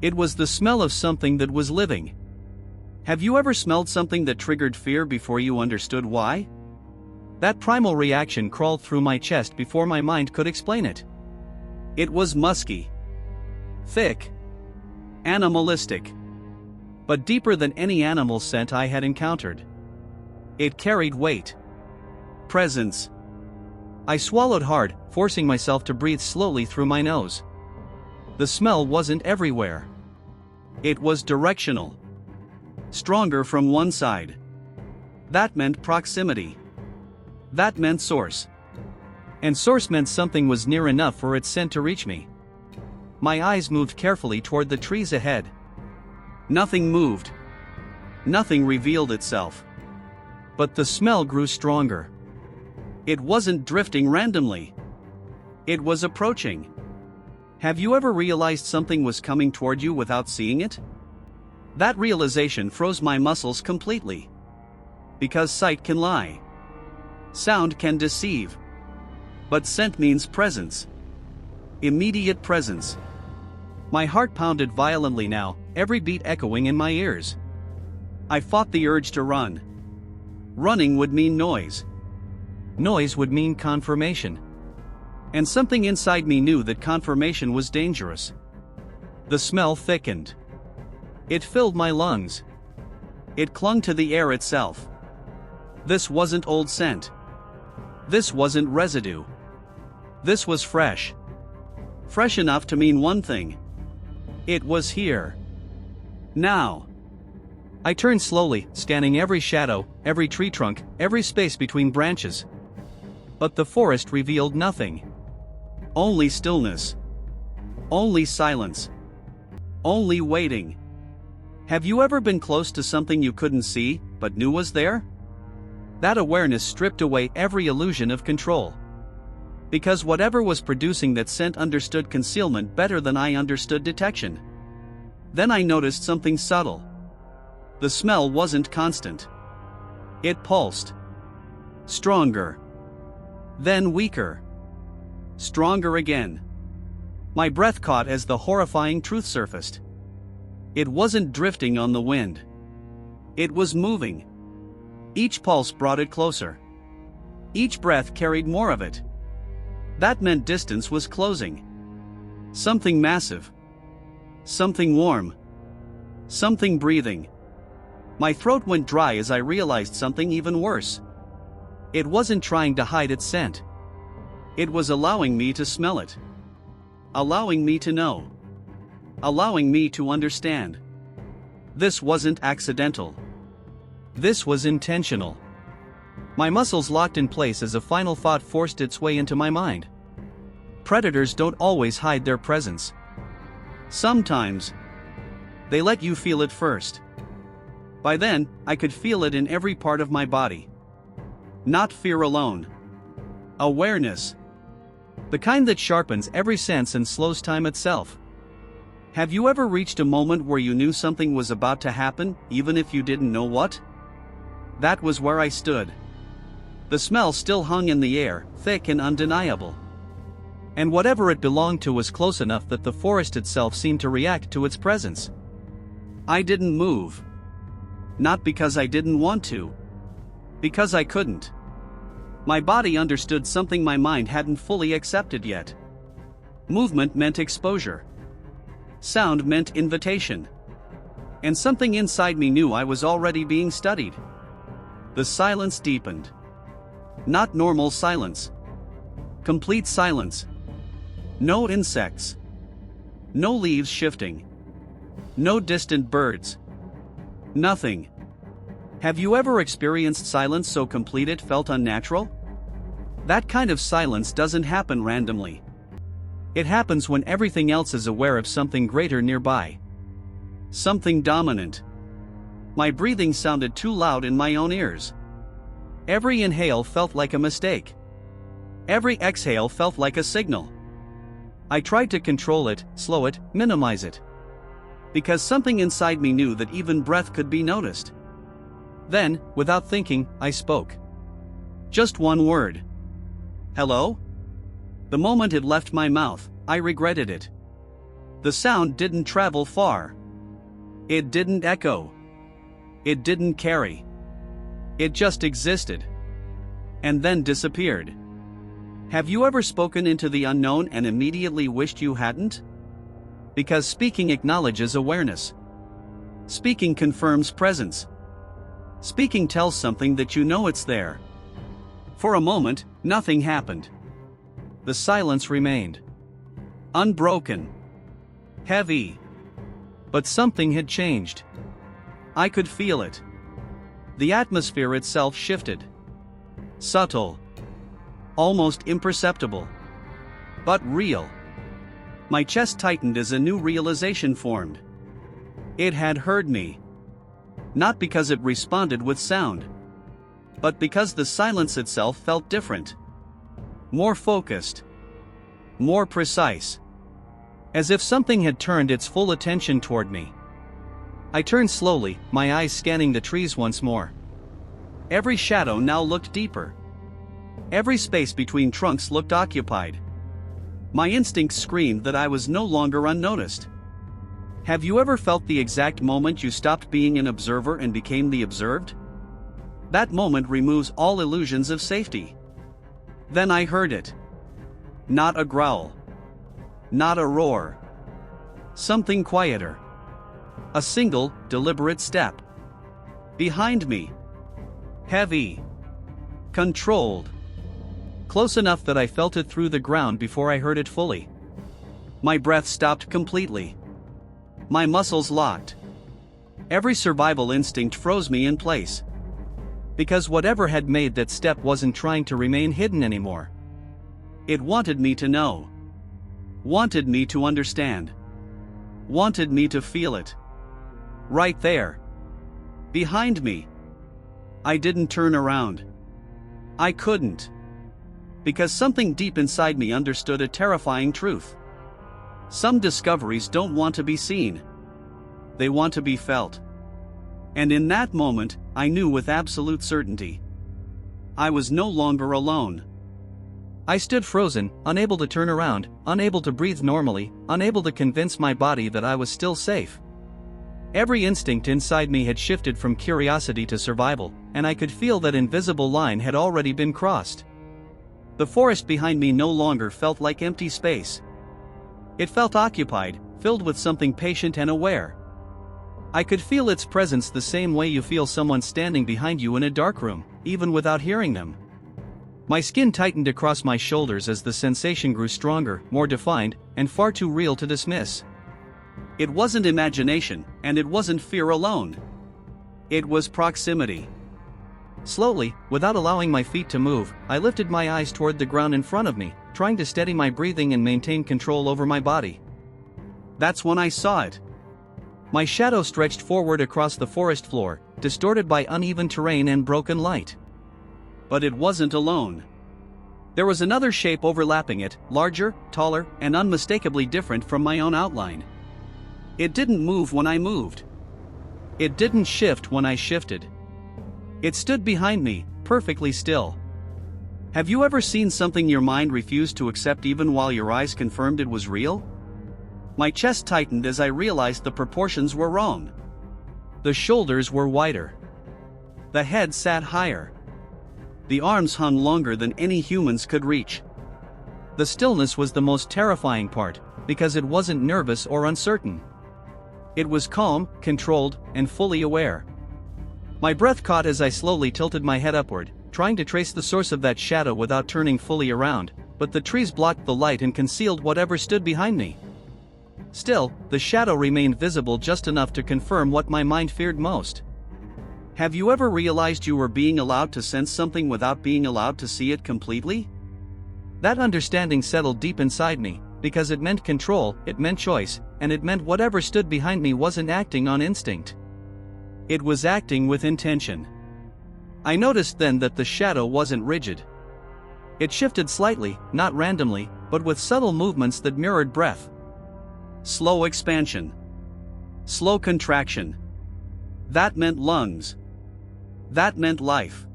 It was the smell of something that was living. Have you ever smelled something that triggered fear before you understood why? That primal reaction crawled through my chest before my mind could explain it. It was musky. Thick. Animalistic. But deeper than any animal scent I had encountered. It carried weight. Presence. I swallowed hard, forcing myself to breathe slowly through my nose. The smell wasn't everywhere. It was directional. Stronger from one side. That meant proximity. That meant source. And source meant something was near enough for its scent to reach me. My eyes moved carefully toward the trees ahead. Nothing moved. Nothing revealed itself. But the smell grew stronger. It wasn't drifting randomly. It was approaching. Have you ever realized something was coming toward you without seeing it? That realization froze my muscles completely. Because sight can lie. Sound can deceive. But scent means presence. Immediate presence. My heart pounded violently now, every beat echoing in my ears. I fought the urge to run. Running would mean noise. Noise would mean confirmation. And something inside me knew that confirmation was dangerous. The smell thickened. It filled my lungs. It clung to the air itself. This wasn't old scent. This wasn't residue. This was fresh. Fresh enough to mean one thing. It was here. Now. I turned slowly, scanning every shadow, every tree trunk, every space between branches. But the forest revealed nothing. Only stillness. Only silence. Only waiting. Have you ever been close to something you couldn't see, but knew was there? That awareness stripped away every illusion of control. Because whatever was producing that scent understood concealment better than I understood detection. Then I noticed something subtle. The smell wasn't constant. It pulsed. Stronger. Then weaker. Stronger again. My breath caught as the horrifying truth surfaced. It wasn't drifting on the wind. It was moving. Each pulse brought it closer. Each breath carried more of it. That meant distance was closing. Something massive. Something warm. Something breathing. My throat went dry as I realized something even worse. It wasn't trying to hide its scent. It was allowing me to smell it. Allowing me to know. Allowing me to understand. This wasn't accidental. This was intentional. My muscles locked in place as a final thought forced its way into my mind. Predators don't always hide their presence. Sometimes, they let you feel it first. By then, I could feel it in every part of my body. Not fear alone. Awareness. The kind that sharpens every sense and slows time itself. Have you ever reached a moment where you knew something was about to happen, even if you didn't know what? That was where I stood. The smell still hung in the air, thick and undeniable. And whatever it belonged to was close enough that the forest itself seemed to react to its presence. I didn't move. Not because I didn't want to. Because I couldn't. My body understood something my mind hadn't fully accepted yet. Movement meant exposure. Sound meant invitation. And something inside me knew I was already being studied. The silence deepened. Not normal silence. Complete silence. No insects. No leaves shifting. No distant birds. Nothing. Have you ever experienced silence so complete it felt unnatural? That kind of silence doesn't happen randomly. It happens when everything else is aware of something greater nearby. Something dominant. My breathing sounded too loud in my own ears. Every inhale felt like a mistake. Every exhale felt like a signal. I tried to control it, slow it, minimize it. Because something inside me knew that even breath could be noticed. Then, without thinking, I spoke. Just one word. Hello? The moment it left my mouth, I regretted it. The sound didn't travel far. It didn't echo. It didn't carry. It just existed. And then disappeared. Have you ever spoken into the unknown and immediately wished you hadn't? Because speaking acknowledges awareness. Speaking confirms presence. Speaking tells something that you know it's there. For a moment, nothing happened. The silence remained. Unbroken. heavy. But something had changed. I could feel it. The atmosphere itself shifted. Subtle. Almost imperceptible. But real. My chest tightened as a new realization formed. It had heard me. Not because it responded with sound, but because the silence itself felt different. More focused. More precise. As if something had turned its full attention toward me. I turned slowly, my eyes scanning the trees once more. Every shadow now looked deeper. Every space between trunks looked occupied. My instincts screamed that I was no longer unnoticed. Have you ever felt the exact moment you stopped being an observer and became the observed? That moment removes all illusions of safety. Then I heard it. Not a growl. Not a roar. Something quieter. A single, deliberate step. Behind me. Heavy. Controlled. Close enough that I felt it through the ground before I heard it fully. My breath stopped completely. My muscles locked. Every survival instinct froze me in place. Because whatever had made that step wasn't trying to remain hidden anymore. It wanted me to know. Wanted me to understand. Wanted me to feel it. Right there. Behind me. I didn't turn around. I couldn't. Because something deep inside me understood a terrifying truth. Some discoveries don't want to be seen. They want to be felt. And in that moment, I knew with absolute certainty. I was no longer alone. I stood frozen, unable to turn around, unable to breathe normally, unable to convince my body that I was still safe. Every instinct inside me had shifted from curiosity to survival, and I could feel that invisible line had already been crossed. The forest behind me no longer felt like empty space. It felt occupied, filled with something patient and aware. I could feel its presence the same way you feel someone standing behind you in a dark room, even without hearing them. My skin tightened across my shoulders as the sensation grew stronger, more defined, and far too real to dismiss. It wasn't imagination, and it wasn't fear alone. It was proximity. Slowly, without allowing my feet to move, I lifted my eyes toward the ground in front of me, trying to steady my breathing and maintain control over my body. That's when I saw it. My shadow stretched forward across the forest floor, distorted by uneven terrain and broken light. But it wasn't alone. There was another shape overlapping it, larger, taller, and unmistakably different from my own outline. It didn't move when I moved. It didn't shift when I shifted. It stood behind me, perfectly still. Have you ever seen something your mind refused to accept even while your eyes confirmed it was real? My chest tightened as I realized the proportions were wrong. The shoulders were wider. The head sat higher. The arms hung longer than any humans could reach. The stillness was the most terrifying part, because it wasn't nervous or uncertain. It was calm, controlled, and fully aware. My breath caught as I slowly tilted my head upward, trying to trace the source of that shadow without turning fully around, but the trees blocked the light and concealed whatever stood behind me. Still, the shadow remained visible just enough to confirm what my mind feared most. Have you ever realized you were being allowed to sense something without being allowed to see it completely? That understanding settled deep inside me, because it meant control, it meant choice, and it meant whatever stood behind me wasn't acting on instinct. It was acting with intention. I noticed then that the shadow wasn't rigid. It shifted slightly, not randomly, but with subtle movements that mirrored breath. Slow expansion. Slow contraction. That meant lungs. That meant life.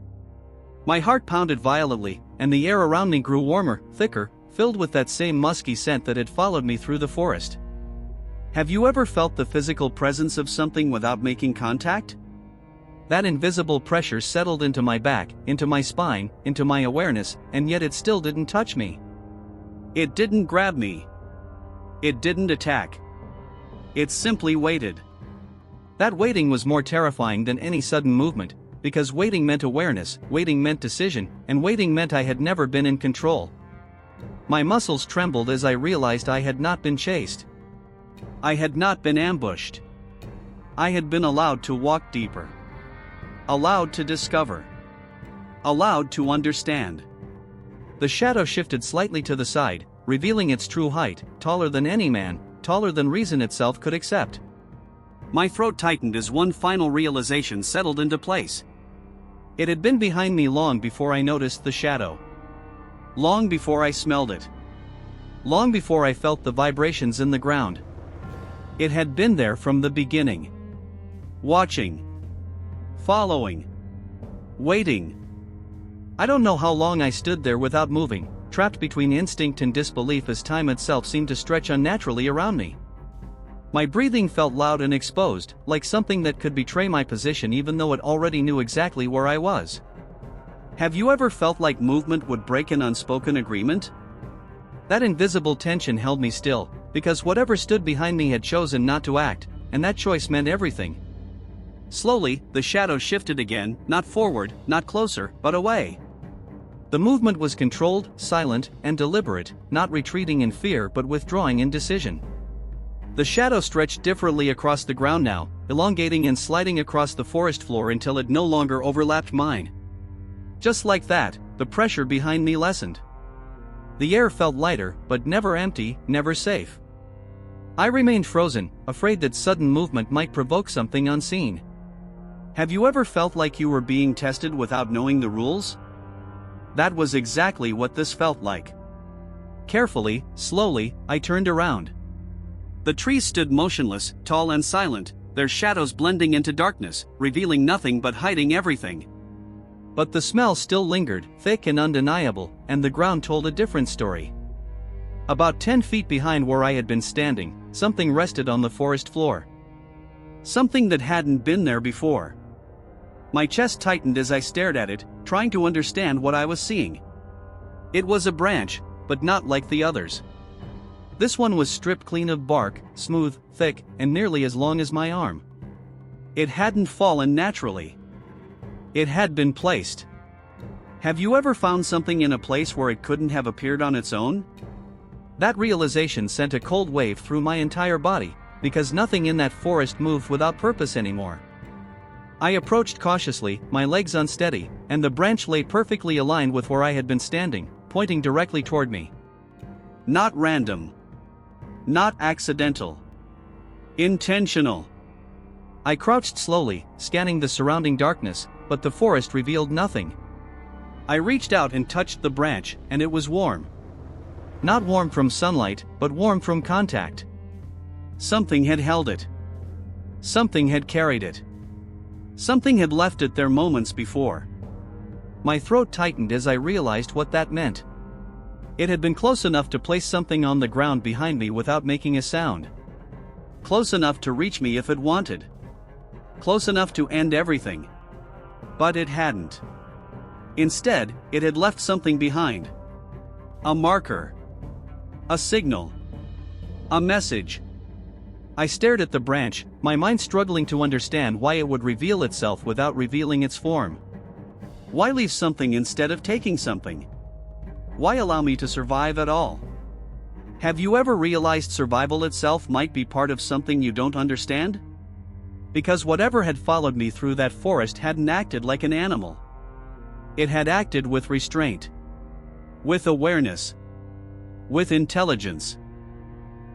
My heart pounded violently, and the air around me grew warmer, thicker, filled with that same musky scent that had followed me through the forest. Have you ever felt the physical presence of something without making contact? That invisible pressure settled into my back, into my spine, into my awareness, and yet it still didn't touch me. It didn't grab me. It didn't attack. It simply waited. That waiting was more terrifying than any sudden movement, because waiting meant awareness, waiting meant decision, and waiting meant I had never been in control. My muscles trembled as I realized I had not been chased. I had not been ambushed. I had been allowed to walk deeper. Allowed to discover. Allowed to understand. The shadow shifted slightly to the side, revealing its true height, taller than any man, taller than reason itself could accept. My throat tightened as one final realization settled into place. It had been behind me long before I noticed the shadow. Long before I smelled it. Long before I felt the vibrations in the ground. It had been there from the beginning. Watching. Following. Waiting. I don't know how long I stood there without moving, trapped between instinct and disbelief as time itself seemed to stretch unnaturally around me. My breathing felt loud and exposed, like something that could betray my position even though it already knew exactly where I was. Have you ever felt like movement would break an unspoken agreement? That invisible tension held me still, because whatever stood behind me had chosen not to act, and that choice meant everything. Slowly, the shadow shifted again, not forward, not closer, but away. The movement was controlled, silent, and deliberate, not retreating in fear but withdrawing in decision. The shadow stretched differently across the ground now, elongating and sliding across the forest floor until it no longer overlapped mine. Just like that, the pressure behind me lessened. The air felt lighter, but never empty, never safe. I remained frozen, afraid that sudden movement might provoke something unseen. Have you ever felt like you were being tested without knowing the rules? That was exactly what this felt like. Carefully, slowly, I turned around. The trees stood motionless, tall and silent, their shadows blending into darkness, revealing nothing but hiding everything. But the smell still lingered, thick and undeniable, and the ground told a different story. About 10 feet behind where I had been standing, something rested on the forest floor. Something that hadn't been there before. My chest tightened as I stared at it, trying to understand what I was seeing. It was a branch, but not like the others. This one was stripped clean of bark, smooth, thick, and nearly as long as my arm. It hadn't fallen naturally. It had been placed. Have you ever found something in a place where it couldn't have appeared on its own? That realization sent a cold wave through my entire body, because nothing in that forest moved without purpose anymore. I approached cautiously, my legs unsteady, and the branch lay perfectly aligned with where I had been standing, pointing directly toward me. Not random. Not accidental. Intentional. I crouched slowly, scanning the surrounding darkness, but the forest revealed nothing. I reached out and touched the branch, and it was warm. Not warm from sunlight, but warm from contact. Something had held it. Something had carried it. Something had left it there moments before. My throat tightened as I realized what that meant. It had been close enough to place something on the ground behind me without making a sound. Close enough to reach me if it wanted. Close enough to end everything. But it hadn't. Instead, it had left something behind. A marker. A signal. A message. I stared at the branch, my mind struggling to understand why it would reveal itself without revealing its form. Why leave something instead of taking something? Why allow me to survive at all? Have you ever realized survival itself might be part of something you don't understand? Because whatever had followed me through that forest hadn't acted like an animal. It had acted with restraint. With awareness. With intelligence.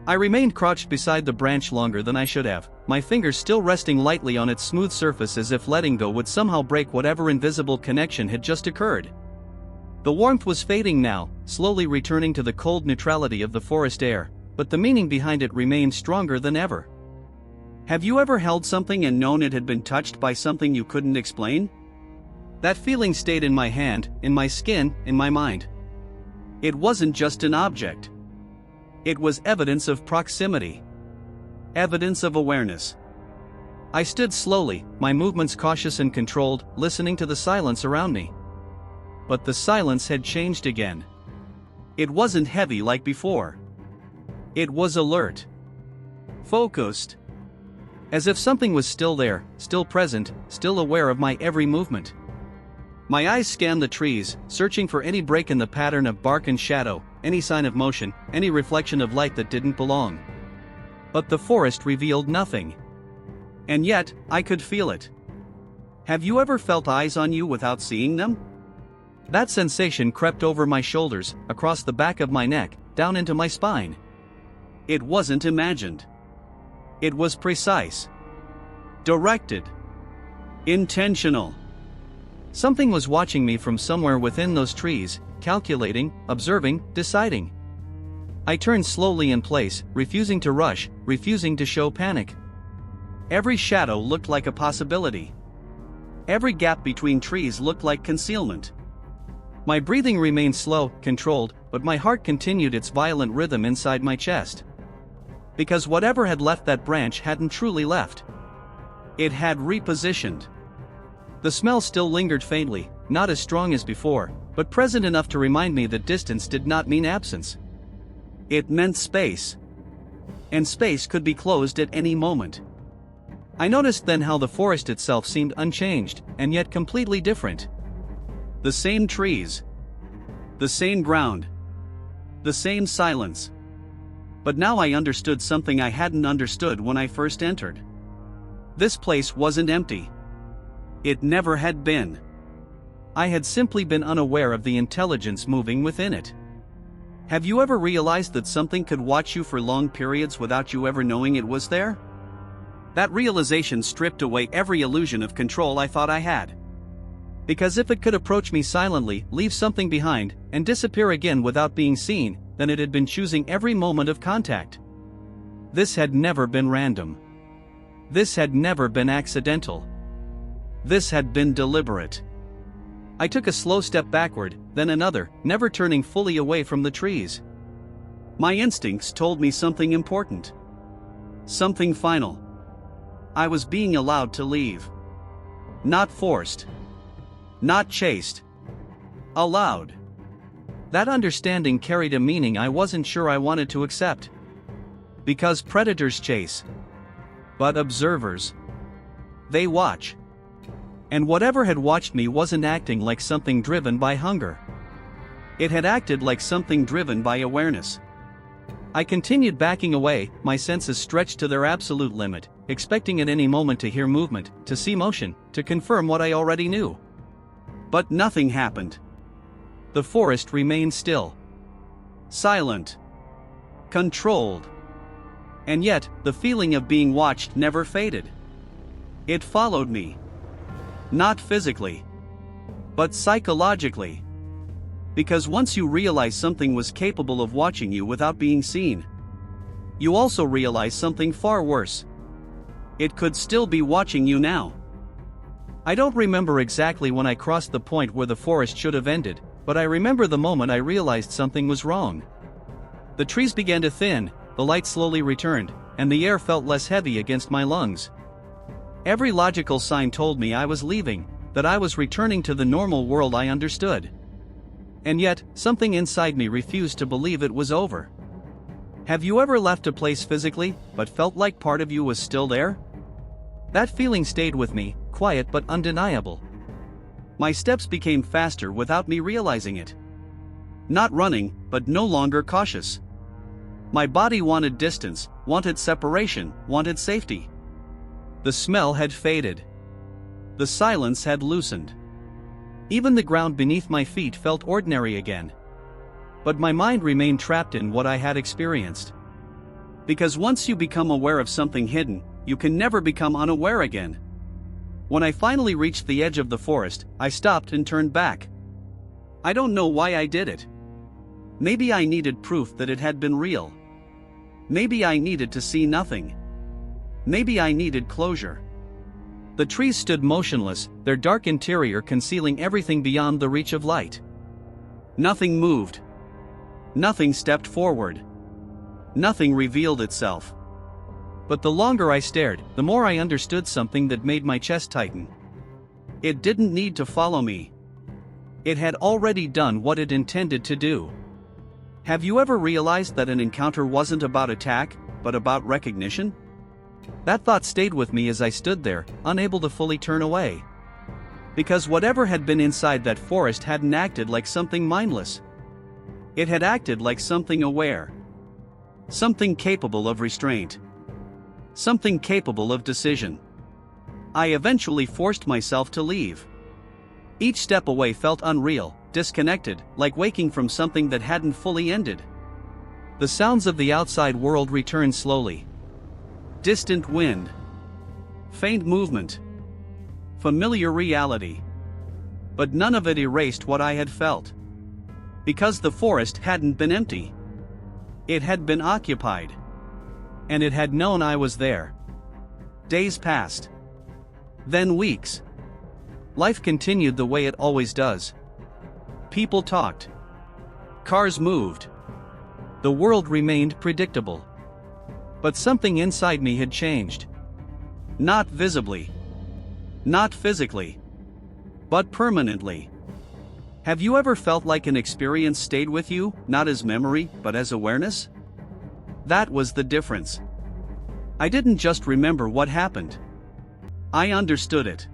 I remained crouched beside the branch longer than I should have, my fingers still resting lightly on its smooth surface as if letting go would somehow break whatever invisible connection had just occurred. The warmth was fading now, slowly returning to the cold neutrality of the forest air, but the meaning behind it remained stronger than ever. Have you ever held something and known it had been touched by something you couldn't explain? That feeling stayed in my hand, in my skin, in my mind. It wasn't just an object. It was evidence of proximity. Evidence of awareness. I stood slowly, my movements cautious and controlled, listening to the silence around me. But the silence had changed again. It wasn't heavy like before. It was alert. Focused. As if something was still there, still present, still aware of my every movement. My eyes scanned the trees, searching for any break in the pattern of bark and shadow, any sign of motion, any reflection of light that didn't belong. But the forest revealed nothing. And yet, I could feel it. Have you ever felt eyes on you without seeing them? That sensation crept over my shoulders, across the back of my neck, down into my spine. It wasn't imagined. It was precise. Directed. Intentional. Something was watching me from somewhere within those trees, calculating, observing, deciding. I turned slowly in place, refusing to rush, refusing to show panic. Every shadow looked like a possibility. Every gap between trees looked like concealment. My breathing remained slow, controlled, but my heart continued its violent rhythm inside my chest. Because whatever had left that branch hadn't truly left. It had repositioned. The smell still lingered faintly, not as strong as before, but present enough to remind me that distance did not mean absence. It meant space. And space could be closed at any moment. I noticed then how the forest itself seemed unchanged, and yet completely different. The same trees. The same ground. The same silence. But now I understood something I hadn't understood when I first entered. This place wasn't empty. It never had been. I had simply been unaware of the intelligence moving within it. Have you ever realized that something could watch you for long periods without you ever knowing it was there? That realization stripped away every illusion of control I thought I had. Because if it could approach me silently, leave something behind, and disappear again without being seen, then it had been choosing every moment of contact. This had never been random. This had never been accidental. This had been deliberate. I took a slow step backward, then another, never turning fully away from the trees. My instincts told me something important. Something final. I was being allowed to leave. Not forced. Not chased. Allowed. That understanding carried a meaning I wasn't sure I wanted to accept. Because predators chase. But observers. They watch. And whatever had watched me wasn't acting like something driven by hunger. It had acted like something driven by awareness. I continued backing away, my senses stretched to their absolute limit, expecting at any moment to hear movement, to see motion, to confirm what I already knew. But nothing happened. The forest remained still. Silent. Controlled. And yet, the feeling of being watched never faded. It followed me. Not physically. But psychologically. Because once you realize something was capable of watching you without being seen, you also realize something far worse. It could still be watching you now. I don't remember exactly when I crossed the point where the forest should have ended, but I remember the moment I realized something was wrong. The trees began to thin, the light slowly returned, and the air felt less heavy against my lungs. Every logical sign told me I was leaving, that I was returning to the normal world I understood. And yet, something inside me refused to believe it was over. Have you ever left a place physically, but felt like part of you was still there? That feeling stayed with me, quiet but undeniable. My steps became faster without me realizing it. Not running, but no longer cautious. My body wanted distance, wanted separation, wanted safety. The smell had faded. The silence had loosened. Even the ground beneath my feet felt ordinary again. But my mind remained trapped in what I had experienced. Because once you become aware of something hidden, you can never become unaware again. When I finally reached the edge of the forest, I stopped and turned back. I don't know why I did it. Maybe I needed proof that it had been real. Maybe I needed to see nothing. Maybe I needed closure. The trees stood motionless, their dark interior concealing everything beyond the reach of light. Nothing moved. Nothing stepped forward. Nothing revealed itself. But the longer I stared, the more I understood something that made my chest tighten. It didn't need to follow me. It had already done what it intended to do. Have you ever realized that an encounter wasn't about attack, but about recognition? That thought stayed with me as I stood there, unable to fully turn away. Because whatever had been inside that forest hadn't acted like something mindless. It had acted like something aware. Something capable of restraint. something capable of decision. I eventually forced myself to leave. Each step away felt unreal, disconnected, like waking from something that hadn't fully ended. The sounds of the outside world returned slowly. Distant wind. Faint movement. Familiar reality. But none of it erased what I had felt. Because the forest hadn't been empty. It had been occupied. And it had known I was there. Days passed. Then weeks. Life continued the way it always does. People talked. Cars moved. The world remained predictable. But something inside me had changed. Not visibly. Not physically. But permanently. Have you ever felt like an experience stayed with you, not as memory, but as awareness? That was the difference. I didn't just remember what happened. I understood it.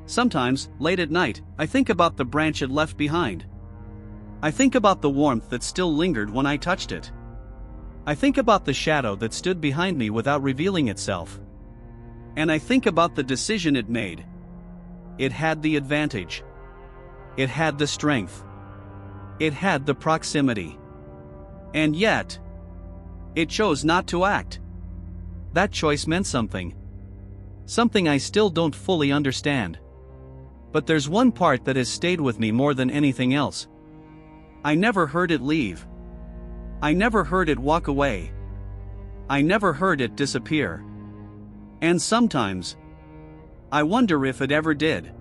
Sometimes, late at night, I think about the branch it left behind. I think about the warmth that still lingered when I touched it. I think about the shadow that stood behind me without revealing itself. And I think about the decision it made. It had the advantage. It had the strength. It had the proximity. And yet, it chose not to act. That choice meant something. Something I still don't fully understand. But there's one part that has stayed with me more than anything else. I never heard it leave. I never heard it walk away. I never heard it disappear. And sometimes, I wonder if it ever did.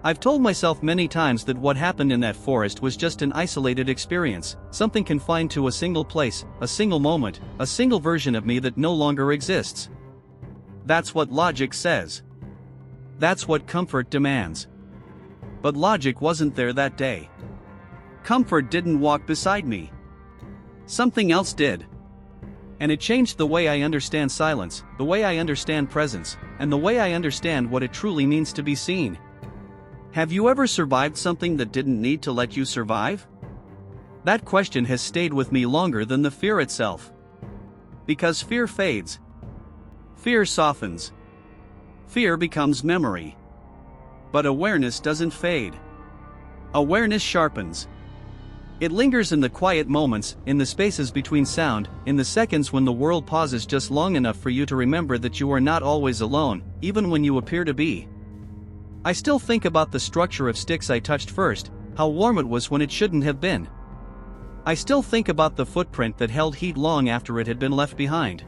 I've told myself many times that what happened in that forest was just an isolated experience, something confined to a single place, a single moment, a single version of me that no longer exists. That's what logic says. That's what comfort demands. But logic wasn't there that day. Comfort didn't walk beside me. Something else did. And it changed the way I understand silence, the way I understand presence, and the way I understand what it truly means to be seen. Have you ever survived something that didn't need to let you survive? That question has stayed with me longer than the fear itself. Because fear fades. Fear softens. Fear becomes memory. But awareness doesn't fade. Awareness sharpens. It lingers in the quiet moments, in the spaces between sound, in the seconds when the world pauses just long enough for you to remember that you are not always alone, even when you appear to be. I still think about the structure of sticks I touched first, how warm it was when it shouldn't have been. I still think about the footprint that held heat long after it had been left behind.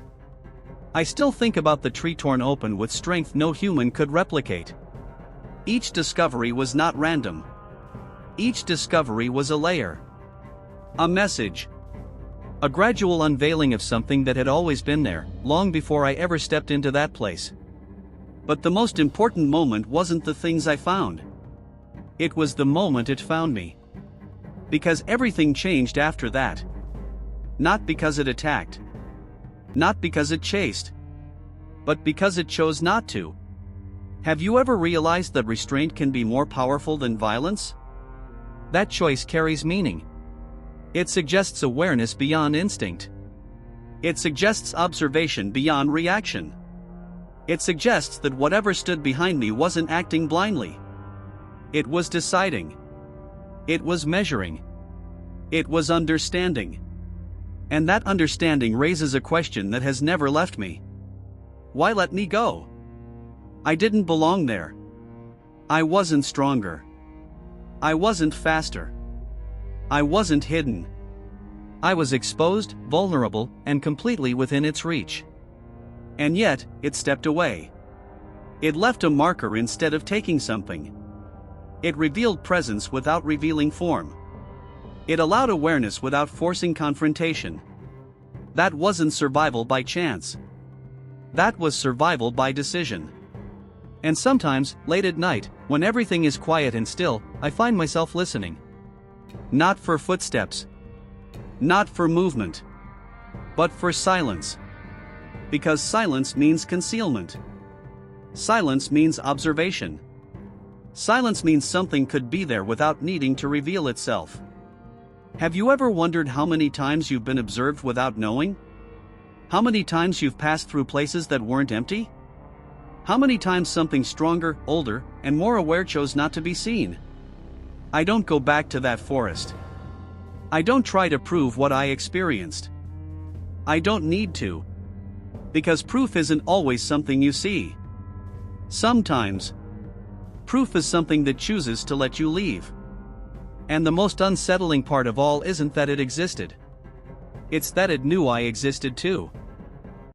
I still think about the tree torn open with strength no human could replicate. Each discovery was not random. Each discovery was a layer. A message. A gradual unveiling of something that had always been there, long before I ever stepped into that place. But the most important moment wasn't the things I found. It was the moment it found me. Because everything changed after that. Not because it attacked. Not because it chased. But because it chose not to. Have you ever realized that restraint can be more powerful than violence? That choice carries meaning. It suggests awareness beyond instinct. It suggests observation beyond reaction. It suggests that whatever stood behind me wasn't acting blindly. It was deciding. It was measuring. It was understanding. And that understanding raises a question that has never left me. Why let me go? I didn't belong there. I wasn't stronger. I wasn't faster. I wasn't hidden. I was exposed, vulnerable, and completely within its reach. And yet, it stepped away. It left a marker instead of taking something. It revealed presence without revealing form. It allowed awareness without forcing confrontation. That wasn't survival by chance. That was survival by decision. And sometimes, late at night, when everything is quiet and still, I find myself listening. Not for footsteps. Not for movement. But for silence. Because silence means concealment. Silence means observation. Silence means something could be there without needing to reveal itself. Have you ever wondered how many times you've been observed without knowing? How many times you've passed through places that weren't empty? How many times something stronger, older, and more aware chose not to be seen? I don't go back to that forest. I don't try to prove what I experienced. I don't need to. Because proof isn't always something you see. Sometimes, proof is something that chooses to let you leave. And the most unsettling part of all isn't that it existed. It's that it knew I existed too.